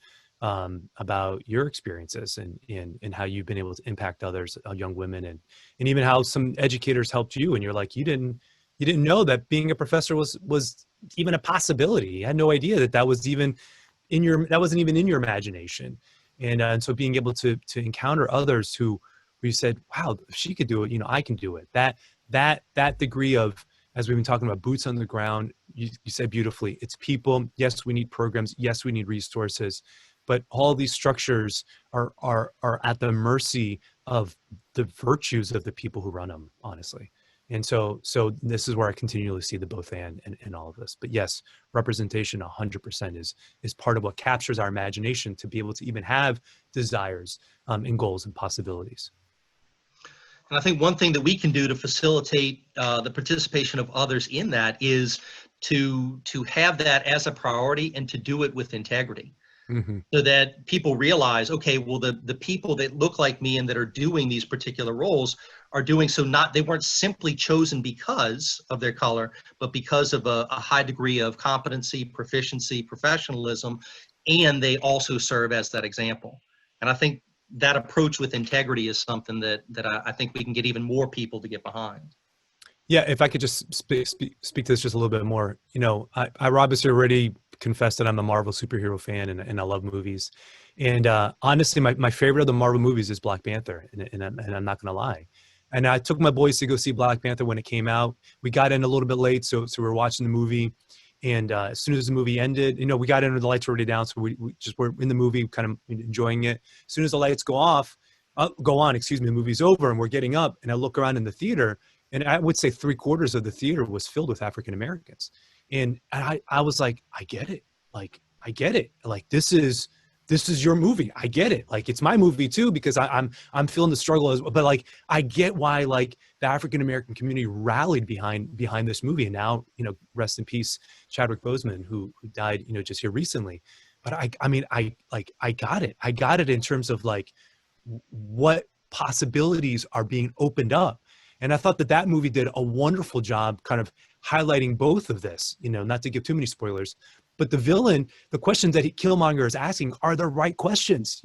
Speaker 3: about your experiences and how you've been able to impact others, young women, and even how some educators helped you. And you're like, you didn't know that being a professor was even a possibility. You had no idea that was even that wasn't even in your imagination. And so being able to encounter others who you said, wow, if she could do it, I can do it. That degree of, as we've been talking about, boots on the ground, you said beautifully, it's people. Yes, we need programs. Yes, we need resources, but all these structures are at the mercy of the virtues of the people who run them, honestly. And so this is where I continually see the both and in all of this. But yes, representation 100% is part of what captures our imagination to be able to even have desires and goals and possibilities.
Speaker 1: And I think one thing that we can do to facilitate the participation of others in that is to have that as a priority and to do it with integrity.
Speaker 3: Mm-hmm.
Speaker 1: So that people realize, okay, well, the people that look like me and that are doing these particular roles are doing so they weren't simply chosen because of their color, but because of a high degree of competency, proficiency, professionalism, and they also serve as that example. And I think that approach with integrity is something that I think we can get even more people to get behind.
Speaker 3: Yeah, if I could just speak to this just a little bit more. I obviously already confessed that I'm a Marvel superhero fan and I love movies. And honestly, my favorite of the Marvel movies is Black Panther, and I'm not going to lie. And I took my boys to go see Black Panther when it came out. We got in a little bit late, so we were watching the movie. And as soon as the movie ended, we got in with the lights already down, so we just were in the movie, kind of enjoying it. As soon as the lights go on, the movie's over, and we're getting up, and I look around in the theater, and I would say 3/4 of the theater was filled with African Americans. And I was like, I get it. Like, I get it. Like, this is your movie. I get it. Like, it's my movie too, because I'm feeling the struggle as well. But like, I get why like the African American community rallied behind this movie. And now, rest in peace, Chadwick Boseman, who died, just here recently. But I mean, I got it. I got it in terms of like what possibilities are being opened up. And I thought that movie did a wonderful job kind of highlighting both of this, not to give too many spoilers, but the villain, the questions that Killmonger is asking are the right questions,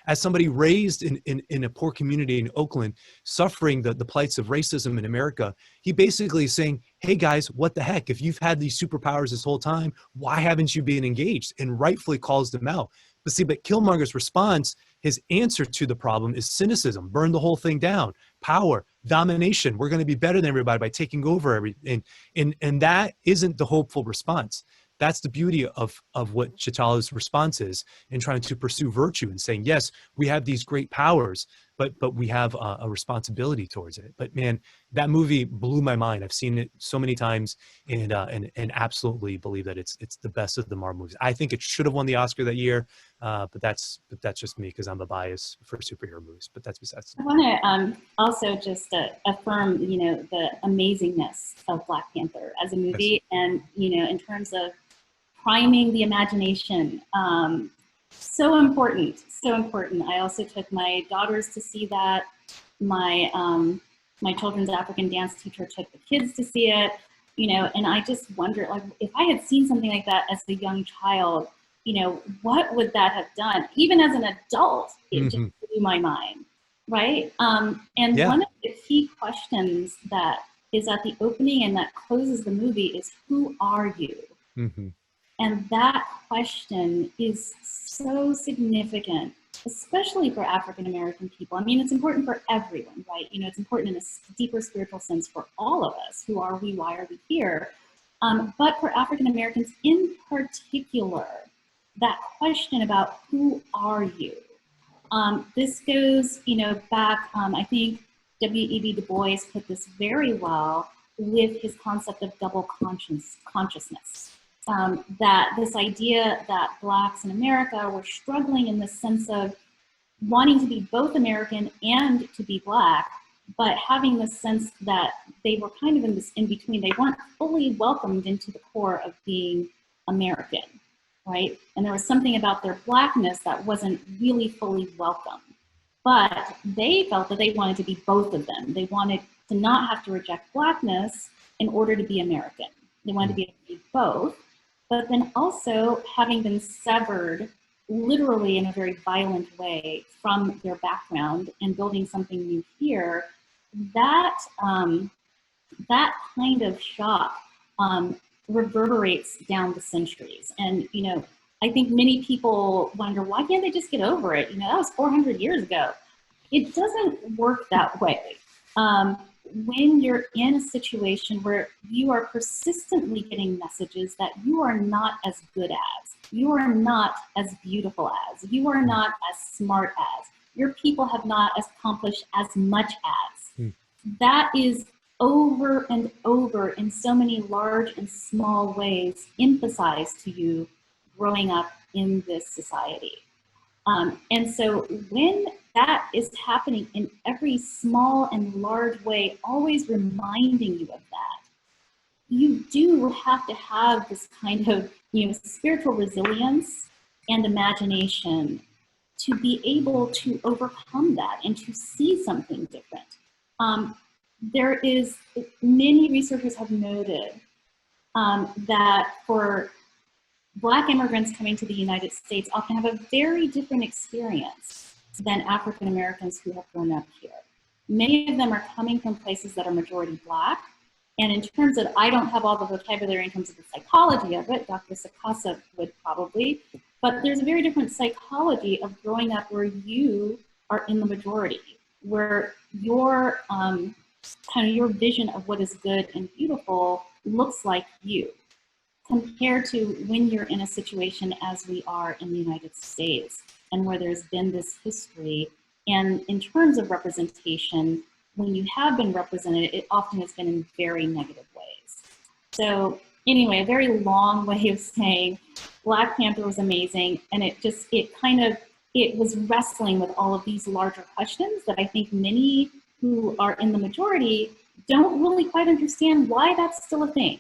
Speaker 3: as somebody raised in a poor community in Oakland, suffering the plights of racism in America. He basically is saying, hey guys, what the heck? If you've had these superpowers this whole time, why haven't you been engaged? And rightfully calls them out. But Killmonger's response, his answer to the problem is cynicism, burn the whole thing down, power, domination. We're going to be better than everybody by taking over everything. And that isn't the hopeful response. That's the beauty of what T'Challa's response is in trying to pursue virtue and saying, yes, we have these great powers, but we have a responsibility towards it. But man, that movie blew my mind. I've seen it so many times and absolutely believe that it's the best of the Marvel movies. I think it should have won the Oscar that year, but that's just me because I'm a bias for superhero movies. But that's besides.
Speaker 4: I want to also just affirm, the amazingness of Black Panther as a movie, yes. And in terms of priming the imagination. So important. I also took my daughters to see that. My children's African dance teacher took the kids to see it, and I just wonder, like, if I had seen something like that as a young child, what would that have done? Even as an adult, it just blew my mind, right? And yeah. One of the key questions that is at the opening and that closes the movie is, who are you? Mm-hmm. And that question is so significant, especially for African American people. I mean, it's important for everyone, right? It's important in a deeper spiritual sense for all of us. Who are we? Why are we here? But for African Americans in particular, that question about who are you? This goes, back, I think W.E.B. Du Bois put this very well with his concept of double consciousness. That this idea that Blacks in America were struggling in the sense of wanting to be both American and to be Black, but having the sense that they were kind of in this in-between. They weren't fully welcomed into the core of being American, right? And there was something about their Blackness that wasn't really fully welcome. But they felt that they wanted to be both of them. They wanted to not have to reject Blackness in order to be American. They wanted to be able to be both. But then also, having been severed literally in a very violent way from their background and building something new here, that that kind of shock reverberates down the centuries. And, you know, I think many people wonder, why can't they just get over it? You know, that was 400 years ago. It doesn't work that way. When you're in a situation where you are persistently getting messages that you are not as good as, you are not as beautiful as, you are not as smart as, your people have not accomplished as much as, that is over and over in so many large and small ways emphasized to you growing up in this society. And so when that is happening in every small and large way, always reminding you of that, you do have to have this kind of, you know, spiritual resilience and imagination to be able to overcome that and to see something different. Many researchers have noted that for Black immigrants coming to the United States often have a very different experience than African Americans who have grown up here. Many of them are coming from places that are majority Black. And in terms of, I don't have all the vocabulary in terms of the psychology of it, Dr. Sacasa would probably, but there's a very different psychology of growing up where you are in the majority, where your kind of your vision of what is good and beautiful looks like you, compared to when you're in a situation as we are in the United States and where there's been this history. And in terms of representation, when you have been represented, it often has been in very negative ways. So anyway, a very long way of saying Black Panther was amazing. And it was wrestling with all of these larger questions that I think many who are in the majority don't really quite understand why that's still a thing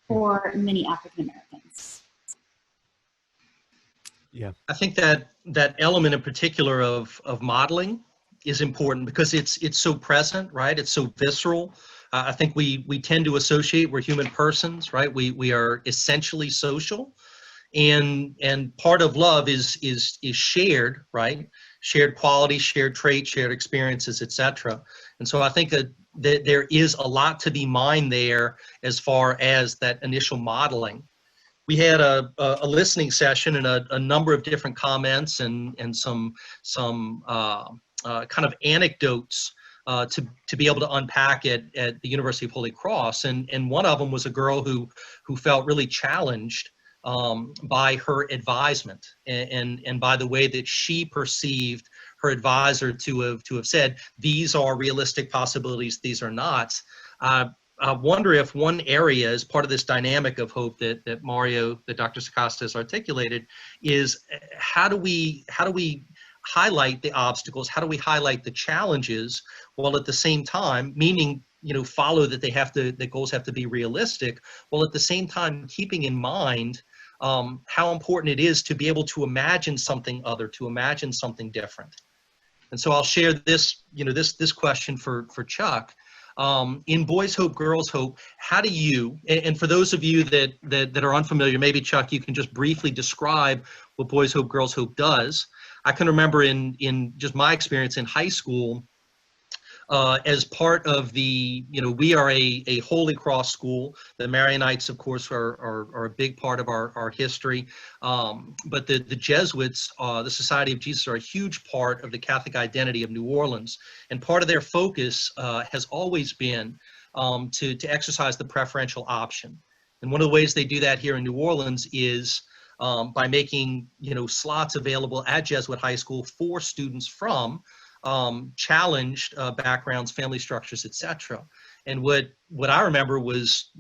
Speaker 4: for many African Americans.
Speaker 3: Yeah,
Speaker 1: I think that element in particular of modeling is important because it's so present, right? It's so visceral. I think we tend to associate, we're human persons, right? We are essentially social, and part of love is shared, right? Shared qualities, shared traits, shared experiences, etc. And so I think that there is a lot to be mined there as far as that initial modeling. We had a listening session and a number of different comments and some kind of anecdotes to be able to unpack it at the University of Holy Cross. And one of them was a girl who felt really challenged by her advisement and by the way that she perceived her advisor to have said, these are realistic possibilities, these are not. I wonder if one area as part of this dynamic of hope that Dr. Sacasa has articulated is how do we highlight the obstacles? How do we highlight the challenges while at the same time, meaning, you know, follow that the goals have to be realistic, while at the same time keeping in mind how important it is to be able to imagine something other, to imagine something different. And so I'll share this, you know, this question for Chuck. In Boys Hope, Girls Hope, how do you, and for those of you that are unfamiliar, maybe Chuck, you can just briefly describe what Boys Hope, Girls Hope does. I can remember in just my experience in high school, as part of the, you know, we are a Holy Cross school. The Marianites, of course, are a big part of our history. But the Jesuits, the Society of Jesus, are a huge part of the Catholic identity of New Orleans. And part of their focus has always been to exercise the preferential option. And one of the ways they do that here in New Orleans is by making, you know, slots available at Jesuit High School for students from challenged backgrounds, family structures, etc. And what I remember was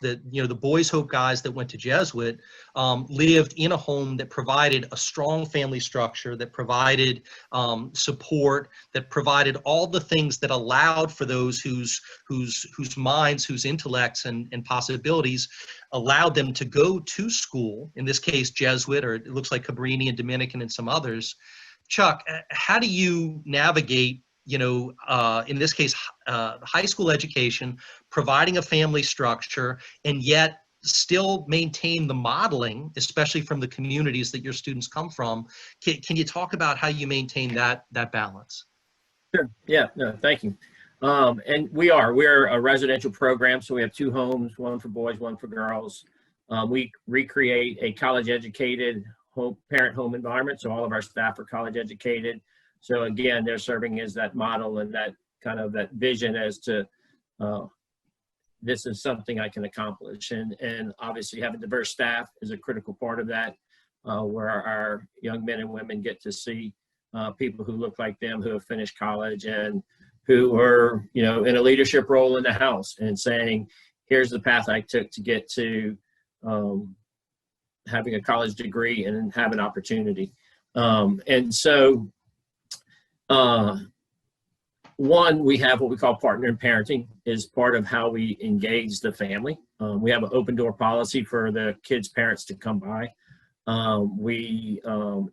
Speaker 1: that, you know, the Boys Hope guys that went to Jesuit lived in a home that provided a strong family structure, that provided support, that provided all the things that allowed for those whose minds, whose intellects and possibilities allowed them to go to school, in this case Jesuit, or it looks like Cabrini and Dominican and some others. Chuck, how do you navigate, you know, in this case, high school education, providing a family structure, and yet still maintain the modeling, especially from the communities that your students come from. Can you talk about how you maintain that balance?
Speaker 5: Sure. Yeah. No, thank you. And we're a residential program, so we have 2 homes, one for boys, one for girls. We recreate a college-educated parent home environment, so all of our staff are college-educated. So again, they're serving as that model and that kind of that vision as to this is something I can accomplish. And obviously having diverse staff is a critical part of that, where our young men and women get to see people who look like them, who have finished college and who are, in a leadership role in the house and saying, here's the path I took to get to having a college degree and have an opportunity. And so, one, we have what we call partner in parenting is part of how we engage the family. We have an open door policy for the kids' parents to come by. We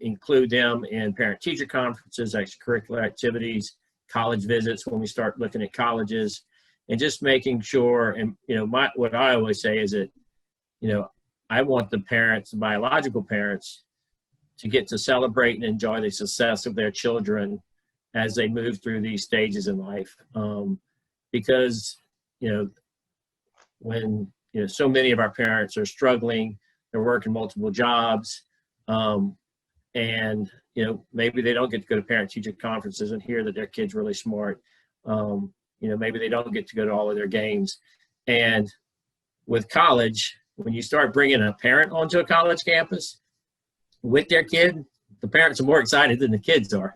Speaker 5: include them in parent-teacher conferences, extracurricular activities, college visits when we start looking at colleges, and just making sure, and what I always say is that, I want the parents, the biological parents, to get to celebrate and enjoy the success of their children as they move through these stages in life. Because, when, so many of our parents are struggling, they're working multiple jobs, and, maybe they don't get to go to parent-teacher conferences and hear that their kid's really smart. Maybe they don't get to go to all of their games. And with college, when you start bringing a parent onto a college campus with their kid, the parents are more excited than the kids are,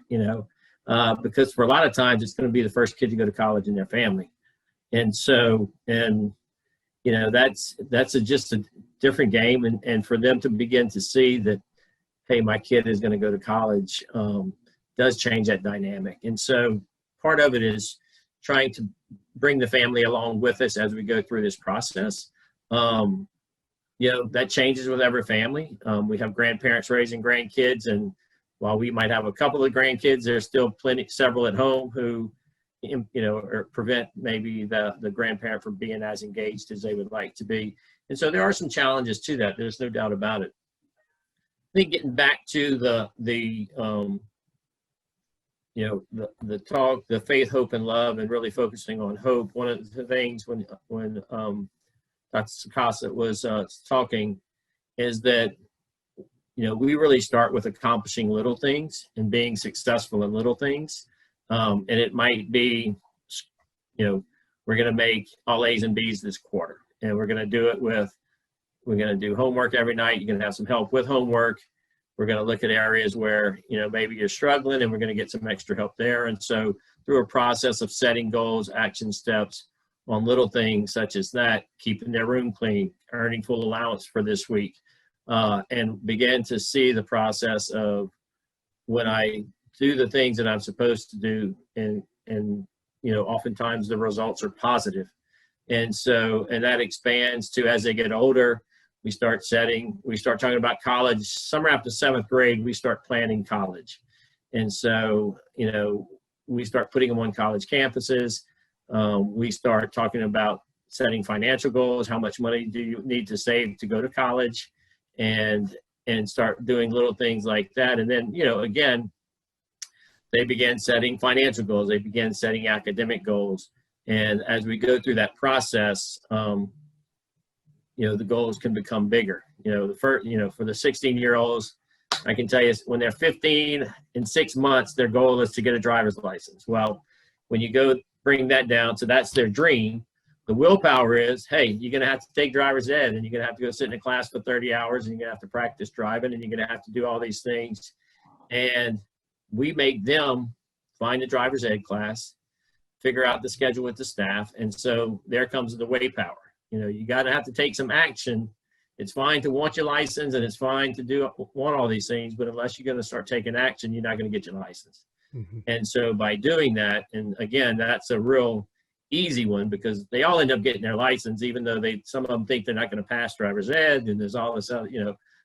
Speaker 5: because for a lot of times it's going to be the first kid to go to college in their family. And so, that's just a different game. And for them to begin to see that, hey, my kid is going to go to college, does change that dynamic. And so part of it is trying to bring the family along with us as we go through this process. That changes with every family. We have grandparents raising grandkids, and while we might have a couple of grandkids, there's still several at home who, or prevent maybe the grandparent from being as engaged as they would like to be. And so there are some challenges to that. There's no doubt about it. I think getting back to the talk, the faith, hope, and love, and really focusing on hope. One of the things when Dr. Sakasa was talking is that, we really start with accomplishing little things and being successful in little things. And it might be, we're going to make all A's and B's this quarter, and we're going to do it we're going to do homework every night. You're going to have some help with homework. We're going to look at areas where, maybe you're struggling, and we're going to get some extra help there. And so through a process of setting goals, action steps on little things such as that, keeping their room clean, earning full allowance for this week, and begin to see the process of when I do the things that I'm supposed to do, and oftentimes the results are positive. And so, and that expands to as they get older, we start talking about college. Somewhere after 7th grade, we start planning college. And so, we start putting them on college campuses. We start talking about setting financial goals. How much money do you need to save to go to college? And start doing little things like that. And then, again, they begin setting financial goals. They begin setting academic goals. And as we go through that process, the goals can become bigger. For the 16-year-olds, I can tell you when they're 15 in 6 months, their goal is to get a driver's license. Well, when you go bring that down, so that's their dream. The willpower is, hey, you're going to have to take driver's ed, and you're going to have to go sit in a class for 30 hours, and you're going to have to practice driving, and you're going to have to do all these things. And we make them find a driver's ed class, figure out the schedule with the staff. And so there comes the way power. You got to have to take some action. It's fine to want your license, and it's fine to want all these things, but unless you're going to start taking action, you're not going to get your license. Mm-hmm. And so by doing that, and again, that's a real easy one because they all end up getting their license, even though some of them think they're not going to pass driver's ed, and there's all this other,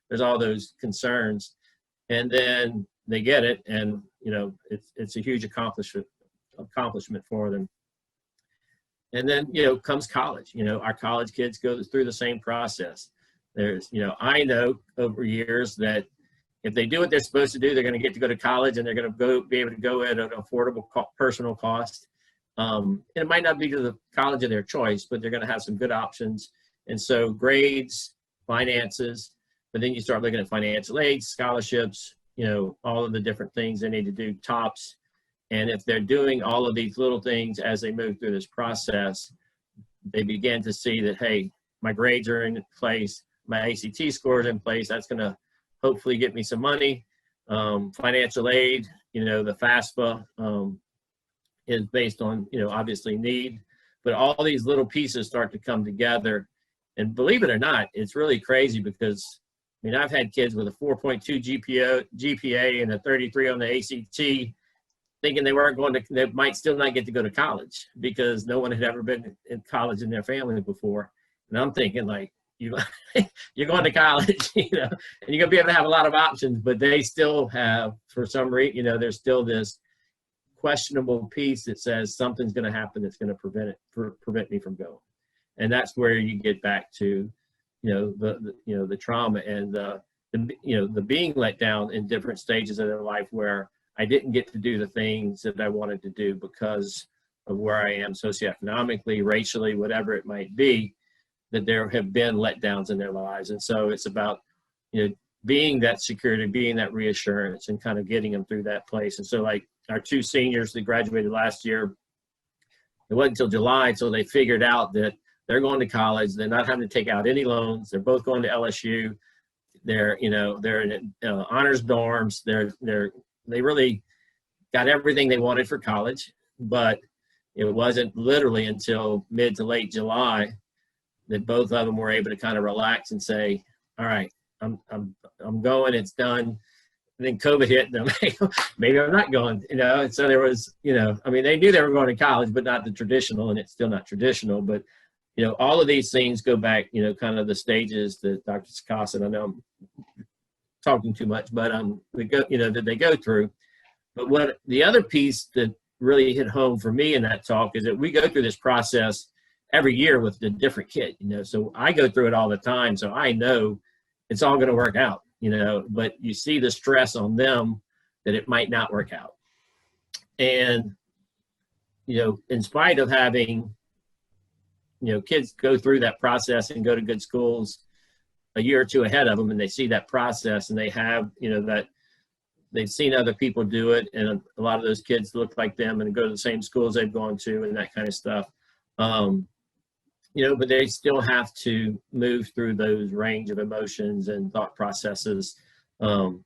Speaker 5: there's all those concerns, and then they get it, and it's a huge accomplishment for them. And then, comes college. Our college kids go through the same process. There's, I know over years that if they do what they're supposed to do, they're going to get to go to college, and they're going to be able to go at an affordable personal cost. And it might not be to the college of their choice, but they're going to have some good options. And so grades, finances, but then you start looking at financial aid, scholarships, all of the different things they need to do, TOPS. And if they're doing all of these little things as they move through this process, they begin to see that, hey, my grades are in place, my ACT score is in place, that's going to hopefully get me some money. Financial aid, the FAFSA is based on, obviously need, but all these little pieces start to come together. And believe it or not, it's really crazy because, I've had kids with a 4.2 GPA and a 33 on the ACT thinking they might still not get to go to college because no one had ever been in college in their family before. And I'm thinking, like, you're going to college, and you're going to be able to have a lot of options, but they still have, for some reason, there's still this questionable piece that says something's going to happen that's going to prevent me from going. And that's where you get back to, the trauma and the being let down in different stages of their life where I didn't get to do the things that I wanted to do because of where I am socioeconomically, racially, whatever it might be, that there have been letdowns in their lives. And so it's about, being that security, being that reassurance, and kind of getting them through that place. And so, like, our two seniors that graduated last year, it wasn't until July until they figured out that they're going to college. They're not having to take out any loans. They're both going to LSU. They're, they're in honors dorms. They really got everything they wanted for college, but it wasn't literally until mid to late July that both of them were able to kind of relax and say, all right, I'm going, it's done. And then COVID hit, and maybe I'm not going, And so there was, they knew they were going to college, but not the traditional, and it's still not traditional. But, all of these things go back, kind of the stages that Dr. Sakasa, I know I'm talking too much, but that they go through. But what the other piece that really hit home for me in that talk is that we go through this process every year with a different kid, so I go through it all the time. So I know it's all going to work out, but you see the stress on them that it might not work out. And, in spite of having, kids go through that process and go to good schools a year or two ahead of them, and they see that process, and they have, that they've seen other people do it, and a lot of those kids look like them and go to the same schools they've gone to and that kind of stuff. But they still have to move through those range of emotions and thought processes. And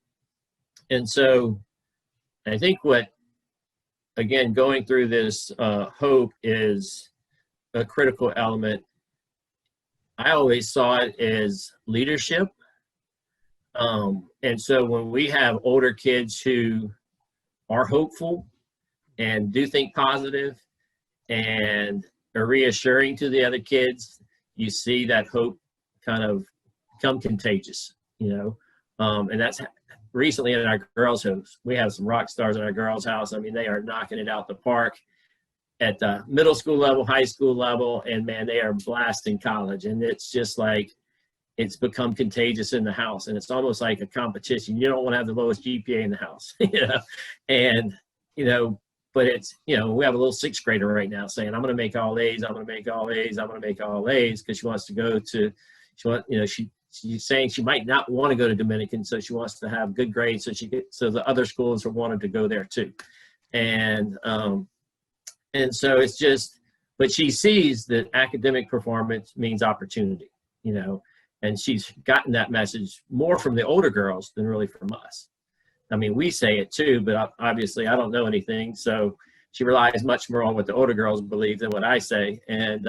Speaker 5: so I think again, going through this hope is a critical element. I always saw it as leadership. And so when we have older kids who are hopeful and do think positive and are reassuring to the other kids, you see that hope kind of become contagious, and that's recently in our girls' house. We have some rock stars in our girls' house. They are knocking it out the park at the middle school level, high school level, and man, they are blasting college. And it's just like, it's become contagious in the house, and it's almost like a competition. You don't want to have the lowest GPA in the house, and, but it's, we have a little sixth grader right now saying, I'm going to make all A's, I'm going to make all A's, I'm going to make all A's, because she wants to go to, she's saying she might not want to go to Dominican, so she wants to have good grades so the other schools are wanting to go there too. And so it's just, but she sees that academic performance means opportunity, and she's gotten that message more from the older girls than really from us. We say it too, but obviously I don't know anything. So she relies much more on what the older girls believe than what I say. And,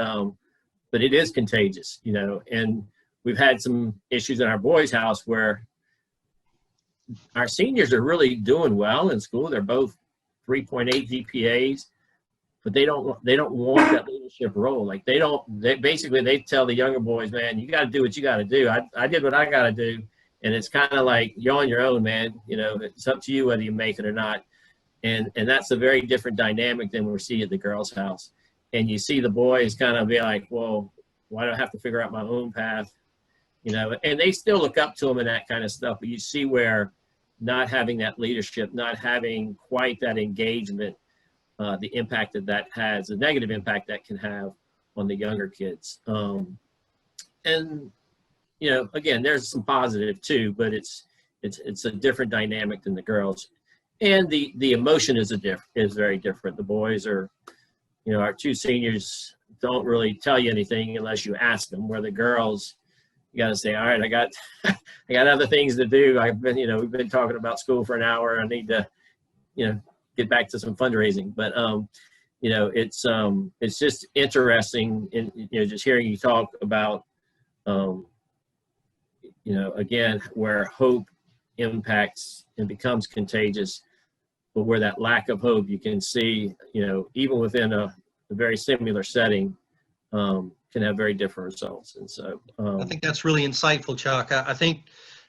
Speaker 5: but it is contagious, and we've had some issues in our boys' house where our seniors are really doing well in school. They're both 3.8 GPAs, but they don't want that leadership role. Like they tell the younger boys, man, you got to do what you got to do. I did what I got to do. And it's kind of like, you're on your own, man. It's up to you whether you make it or not. And that's a very different dynamic than we see at the girls' house. and you see the boys kind of be like, well, why do I have to figure out my own path? You know, and they still look up to them and that kind of stuff, but you see where not having that leadership, not having quite that engagement, the impact that has, the negative impact that can have on the younger kids. And, you know, again, there's some positive too, but it's a different dynamic than the girls. And the emotion is very different. The boys are, you know, our two seniors don't really tell you anything unless you ask them, where the girls, you got to say, all right, I got other things to do. We've been talking about school for an hour. I need to, you know, get back to some fundraising. But, you know, it's just interesting in, you know, just hearing you talk about, you know, again, where hope impacts and becomes contagious, but where that lack of hope, you can see, you know, even within a very similar setting, can have very different results. And so
Speaker 1: I think that's really insightful, Chuck. I think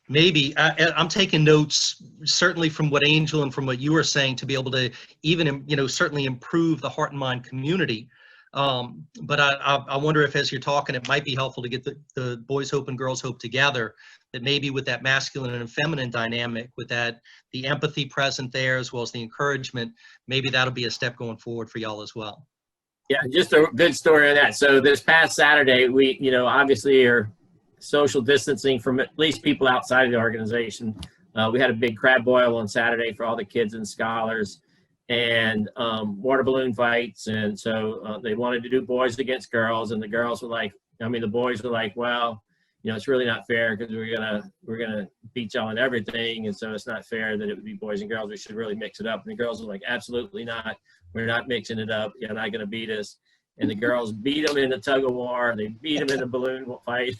Speaker 1: maybe I'm taking notes, certainly from what Angel and from what you were saying, to be able to even, you know, certainly improve the heart and mind community. But I wonder if, as you're talking, it might be helpful to get the boys' hope and girls' hope together, that maybe with that masculine and feminine dynamic, with that, the empathy present there, as well as the encouragement, maybe that'll be a step going forward for y'all as well.
Speaker 5: Yeah, just a good story on that. So this past Saturday, we, you know, obviously are social distancing from at least people outside of the organization. We had a big crab boil on Saturday for all the kids and scholars, and water balloon fights. And so they wanted to do boys against girls, and the girls were like, the boys were like, well, you know, it's really not fair because we're gonna beat y'all in everything, and so it's not fair that it would be boys and girls. We should really mix it up. And the girls were like, absolutely not. We're not mixing it up. You're not gonna beat us. And the girls beat them in the tug of war. They beat them in the balloon fight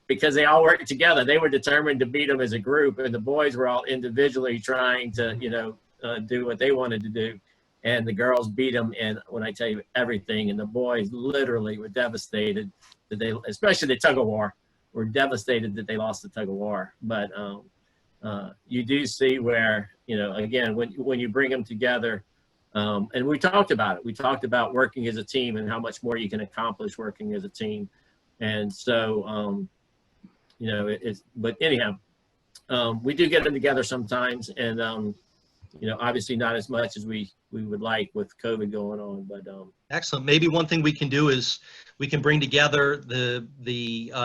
Speaker 5: because they all worked together. They were determined to beat them as a group, and the boys were all individually trying to, you know, do what they wanted to do. And the girls beat them, and when I tell you everything, and the boys literally were devastated that they, especially the tug of war, were devastated that they lost the tug of war. But you do see where, you know, again, when you bring them together, and we talked about it. We talked about working as a team and how much more you can accomplish working as a team. And so, you know, but anyhow, we do get them together sometimes, and, you know, obviously not as much as we would like with COVID going on, but.
Speaker 1: Excellent. Maybe one thing we can do is we can bring together the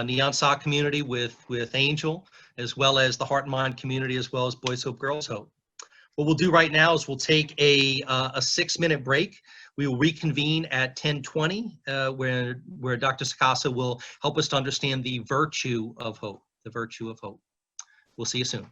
Speaker 1: Neon Sock community with Angel, as well as the Heart and Mind community, as well as Boys Hope, Girls Hope. What we'll do right now is we'll take a 6-minute break. We will reconvene at 10:20, where Dr. Sakasa will help us to understand the virtue of hope, the virtue of hope. We'll see you soon.